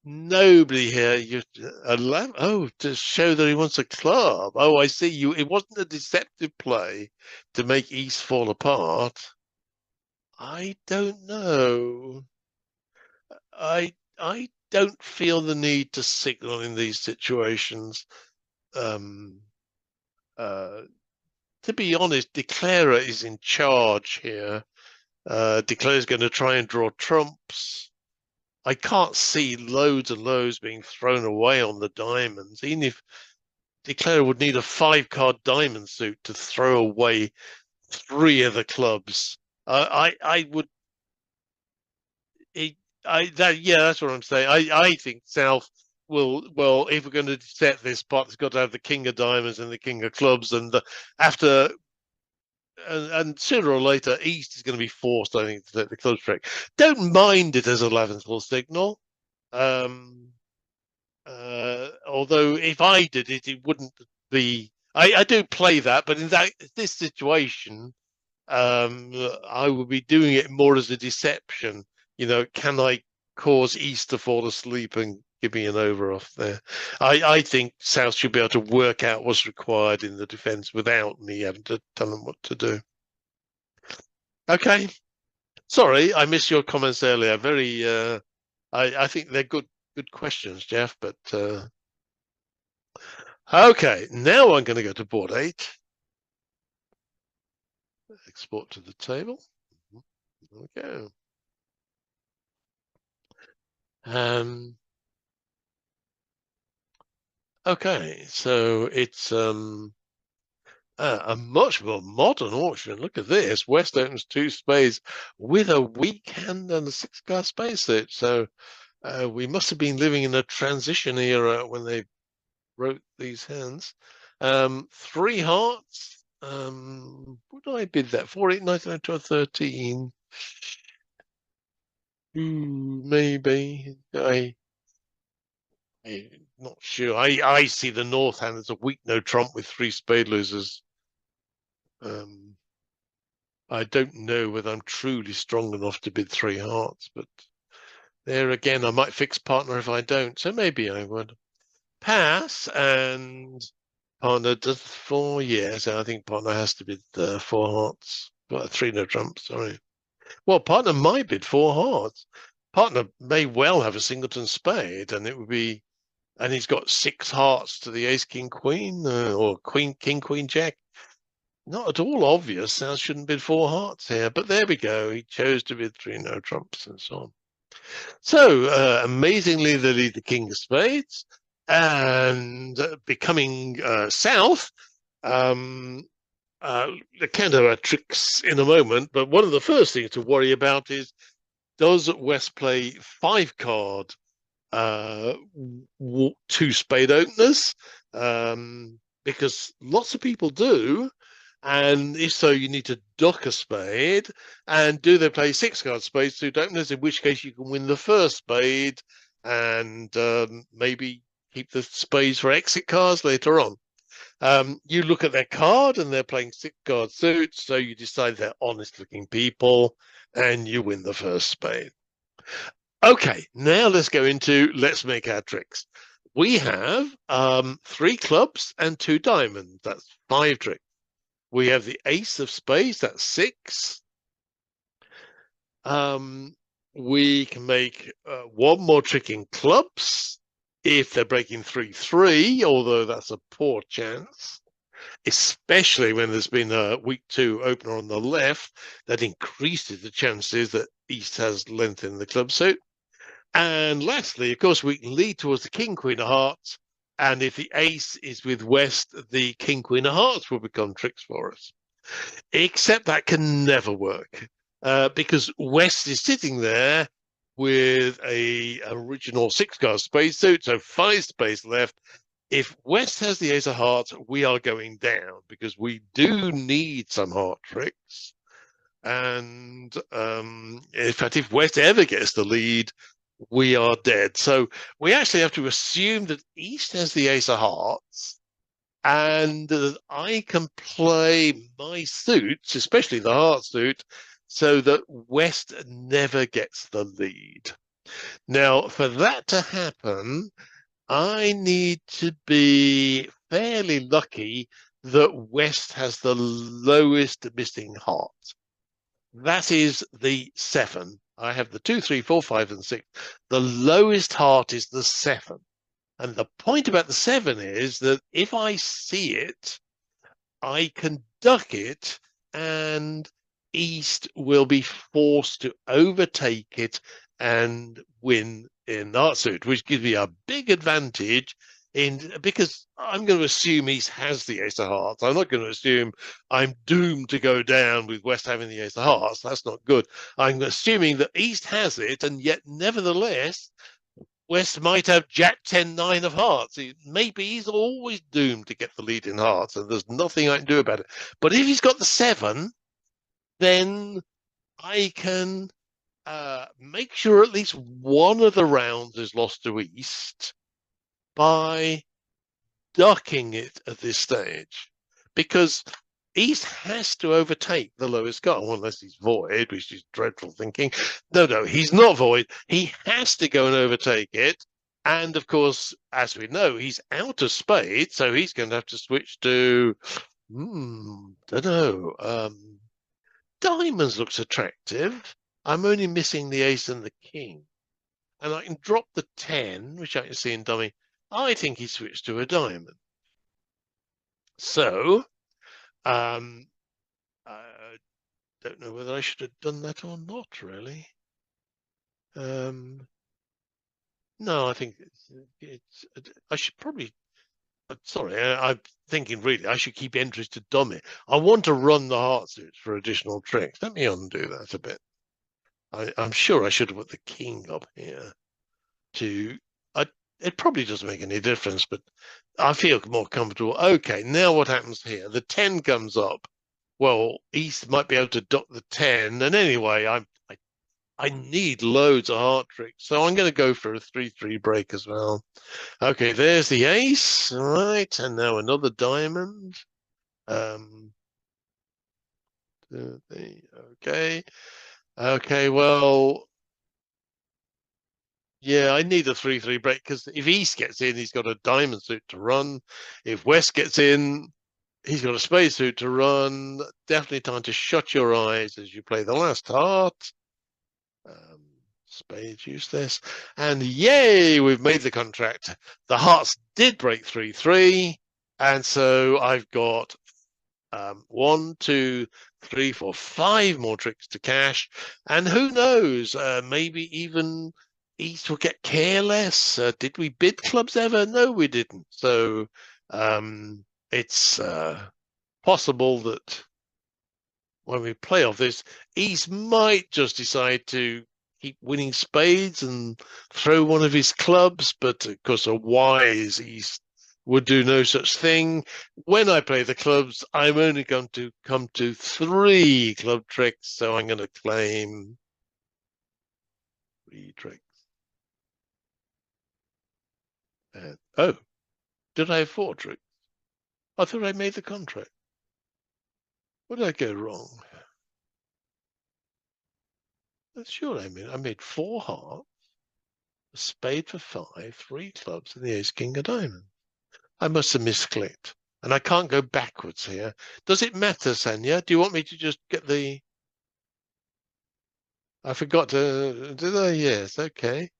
Nobody here, you to show that he wants a club. Oh, I see you. It wasn't a deceptive play to make East fall apart. I don't know. I don't feel the need to signal in these situations. To be honest, Declarer is in charge here. Declarer is going to try and draw trumps. I can't see loads and loads being thrown away on the diamonds. Even if Declarer would need a 5-card diamond suit to throw away 3 of the clubs. I would. That's what I'm saying. I think South will. Well, if we're going to set this pot, it's got to have the king of diamonds and the king of clubs, and after. And sooner or later, East is going to be forced, I think, to take the clubs trick. Don't mind it as a 11th hole signal. Although if I did it, it wouldn't be. I do play that, but in this situation, I would be doing it more as a deception. Can I cause East to fall asleep and give me an over off there? I think South should be able to work out what's required in the defence without me having to tell them what to do. Okay. Sorry, I missed your comments earlier. Very, I think they're good questions, Jeff. But okay, now I'm going to go to board 8. Export to the table. There we go. Okay, so it's a much more modern auction. Look at this. West opens 2 spades with a weak hand and a 6-card spade suit. So we must have been living in a transition era when they wrote these hands. 3 hearts. What did I bid that? 4, 8, 9, 9, 12, 13. Maybe. I'm not sure. I see the North hand as a weak no trump with 3 spade losers. I don't know whether I'm truly strong enough to bid 3 hearts, but there again, I might fix partner if I don't. So maybe I would pass, and partner does 4. Yes, I think partner has to bid 4 hearts. Well, 3 no trumps. Sorry. Well, partner might bid 4 hearts. Partner may well have a singleton spade, and it would be, and he's got 6 hearts to the ace, king, queen, or queen, king, queen, jack. Not at all obvious. South shouldn't bid 4 hearts here, but there we go. He chose to bid 3 no trumps and so on. So amazingly, they lead the king of spades, and becoming South. The counter tricks in a moment, but one of the first things to worry about is, does West play 5-card 2 spade openers? Because lots of people do. And if so, you need to duck a spade. And do they play 6-card spades suit openers? In which case, you can win the first spade and maybe keep the spades for exit cards later on. You look at their card and they're playing 6-card suits, so you decide they're honest-looking people, and you win the first spade. Okay, now let's go into let's make our tricks. We have 3 clubs and 2 diamonds. That's 5 tricks. We have the ace of spades, that's 6. We can make one more trick in clubs if they're breaking 3-3, although that's a poor chance, especially when there's been a weak 2 opener on the left. That increases the chances that East has length in the club suit. And lastly, of course, we can lead towards the king, queen of hearts. And if the ace is with West, the king, queen of hearts will become tricks for us. Except that can never work because West is sitting there with a original 6-card spade suit, so 5 spades left. If West has the ace of hearts, we are going down because we do need some heart tricks. And in fact, if West ever gets the lead, we are dead. So we actually have to assume that East has the ace of hearts and I can play my suits, especially the heart suit, so that West never gets the lead. Now, for that to happen, I need to be fairly lucky that West has the lowest missing heart. That is the 7. I have the 2, 3, 4, 5, and 6. The lowest heart is the 7. And the point about the 7 is that if I see it, I can duck it and East will be forced to overtake it and win in the heart suit, which gives me a big advantage because I'm going to assume East has the ace of hearts. I'm not going to assume I'm doomed to go down with West having the ace of hearts. That's not good. I'm assuming that East has it, and yet nevertheless West might have Jack 10-9 of hearts. Maybe he's always doomed to get the lead in hearts, and there's nothing I can do about it. But if he's got the 7, then I can make sure at least one of the rounds is lost to East by ducking it at this stage. Because East has to overtake the lowest card, unless he's void, which is dreadful thinking. No, he's not void. He has to go and overtake it. And of course, as we know, he's out of spades, so he's going to have to switch to, don't know. Diamonds looks attractive. I'm only missing the ace and the king. And I can drop the 10, which I can see in dummy. I think he switched to a diamond. So, I don't know whether I should have done that or not, really. No, I think I should probably, sorry, I'm thinking really, I should keep entries to dummy. I want to run the heart suits for additional tricks. Let me undo that a bit. I'm sure I should have put the king up here it probably doesn't make any difference, but I feel more comfortable. Okay, now what happens here? The 10 comes up. Well, East might be able to duck the 10, and anyway, I need loads of heart tricks, so I'm going to go for a 3-3 break as well. Okay, there's the ace, all right, and now another diamond. Okay, well, yeah, I need a 3-3 break because if East gets in, he's got a diamond suit to run. If West gets in, he's got a spade suit to run. Definitely time to shut your eyes as you play the last heart. Spades useless. And yay, we've made the contract. The hearts did break 3-3. And so I've got 1, 2, 3, 4, 5 more tricks to cash. And who knows, maybe even East will get careless. Did we bid clubs ever? No, we didn't. So it's possible that when we play off this, East might just decide to keep winning spades and throw one of his clubs. But of course, a wise East would do no such thing. When I play the clubs, I'm only going to come to 3 club tricks. So I'm going to claim 3 tricks. Oh, did I have 4 tricks? I thought I made the contract. What did I go wrong? Sure, I made 4 hearts, a spade for 5, 3 clubs, and the ace king of diamonds. I must have misclicked. And I can't go backwards here. Does it matter, Sanya? Do you want me to just get the... I forgot to... Did I? Yes, okay.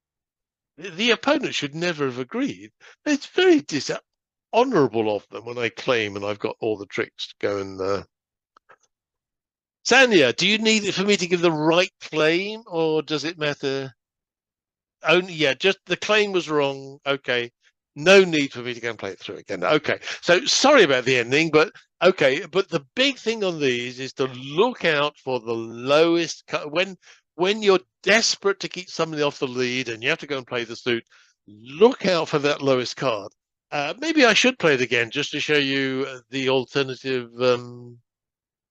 The opponent should never have agreed. It's very dishonorable of them when I claim and I've got all the tricks to go and... Sanya, do you need it for me to give the right claim, or does it matter? Only, yeah, just the claim was wrong. Okay. No need for me to go and play it through again. Okay. So sorry about the ending, but okay. But the big thing on these is to look out for the lowest when you're desperate to keep somebody off the lead and you have to go and play the suit, look out for that lowest card. Maybe I should play it again just to show you the alternative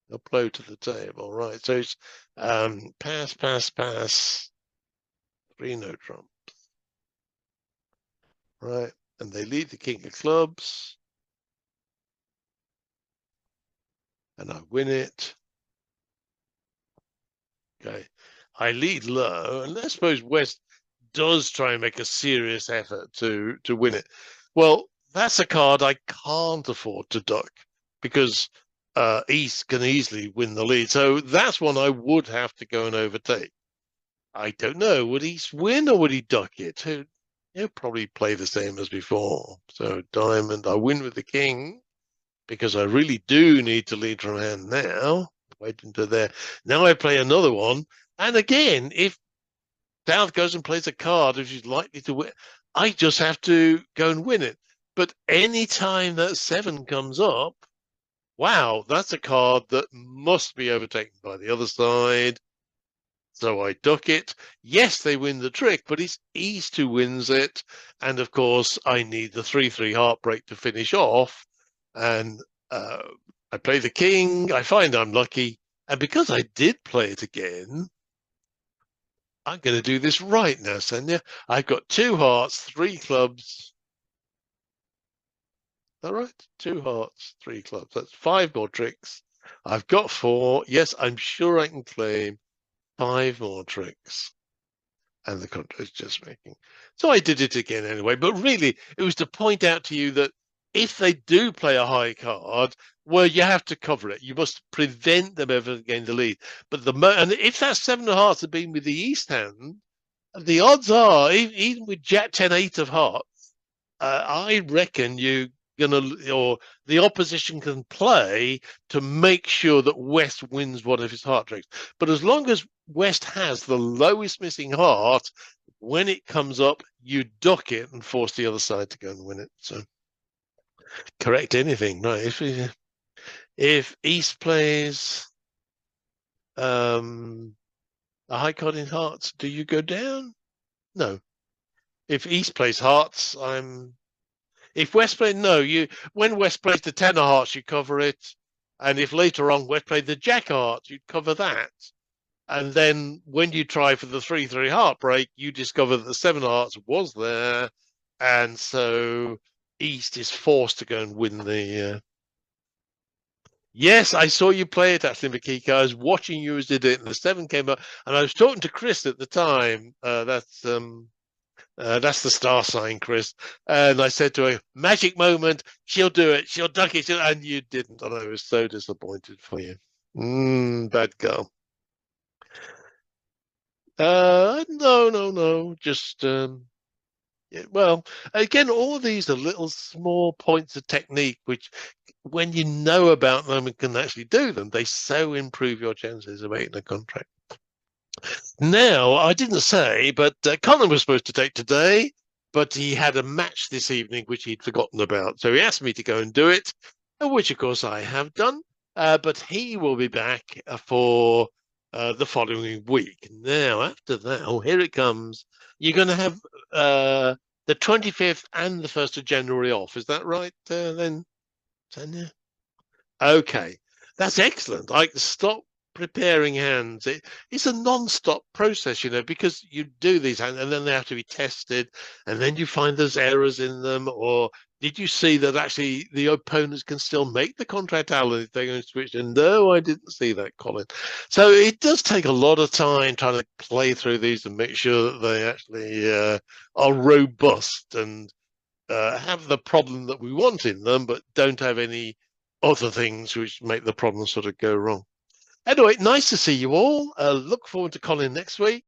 upload to the table. Right. So it's pass, pass, pass. 3 no trump. Right. And they lead the king of clubs. And I win it. Okay. I lead low. And I suppose West does try and make a serious effort to win it. Well, that's a card I can't afford to duck because East can easily win the lead. So that's one I would have to go and overtake. I don't know. Would East win or would he duck it? He'll probably play the same as before. So diamond, I win with the king because I really do need to lead from hand now. Wait until there. Now I play another one. And again, if South goes and plays a card which is likely to win, I just have to go and win it. But any time that 7 comes up, wow, that's a card that must be overtaken by the other side. So I duck it. Yes, they win the trick, but it's East who wins it. And of course, I need the 3-3 heartbreak to finish off. And I play the king. I find I'm lucky. And because I did play it again, I'm going to do this right now, Sanya. I've got 2 hearts, 3 clubs. All right, 2 hearts, 3 clubs. That's 5 more tricks. I've got 4. Yes, I'm sure I can claim 5 more tricks. And the contract is just making. So I did it again anyway. But really, it was to point out to you that if they do play a high card, well, you have to cover it. You must prevent them ever getting the lead. But and if that 7 of hearts had been with the East hand, the odds are, even with Jack 10 8 of hearts, I reckon or the opposition can play to make sure that West wins one of his heart tricks. But as long as West has the lowest missing heart, when it comes up, you duck it and force the other side to go and win it. So correct anything, right? If East plays a high card in hearts, do you go down? No. If East plays hearts, If West plays, no, when West plays the 10 of hearts, you cover it. And if later on West played the Jack of hearts, you'd cover that. And then when you try for the 3-3 heartbreak, you discover that the 7 of hearts was there. And so East is forced to go and win the... Yes, I saw you play it, actually, Makika. I was watching you as did it, and the 7 came up. And I was talking to Chris at the time. That's the star sign, Chris. And I said to her, magic moment, she'll do it, she'll duck it, and you didn't. And I was so disappointed for you. Bad girl. No. Just, well, again, all these are little small points of technique, which when you know about them and can actually do them, they so improve your chances of making a contract. Now, I didn't say, but Colin was supposed to take today, but he had a match this evening, which he'd forgotten about. So he asked me to go and do it, which, of course, I have done. But he will be back for the following week. Now, after that, oh, here it comes. You're going to have the 25th and the 1st of January off. Is that right, then, Tanya? Okay, that's excellent. I can stop preparing hands. It's a non-stop process, because you do these hands and then they have to be tested, and then you find there's errors in them. Or did you see that actually the opponents can still make the contract Alan if they're going to switch? And no, I didn't see that, Colin. So it does take a lot of time trying to play through these and make sure that they actually are robust and have the problem that we want in them, but don't have any other things which make the problem sort of go wrong. Anyway, nice to see you all. Look forward to Colin next week.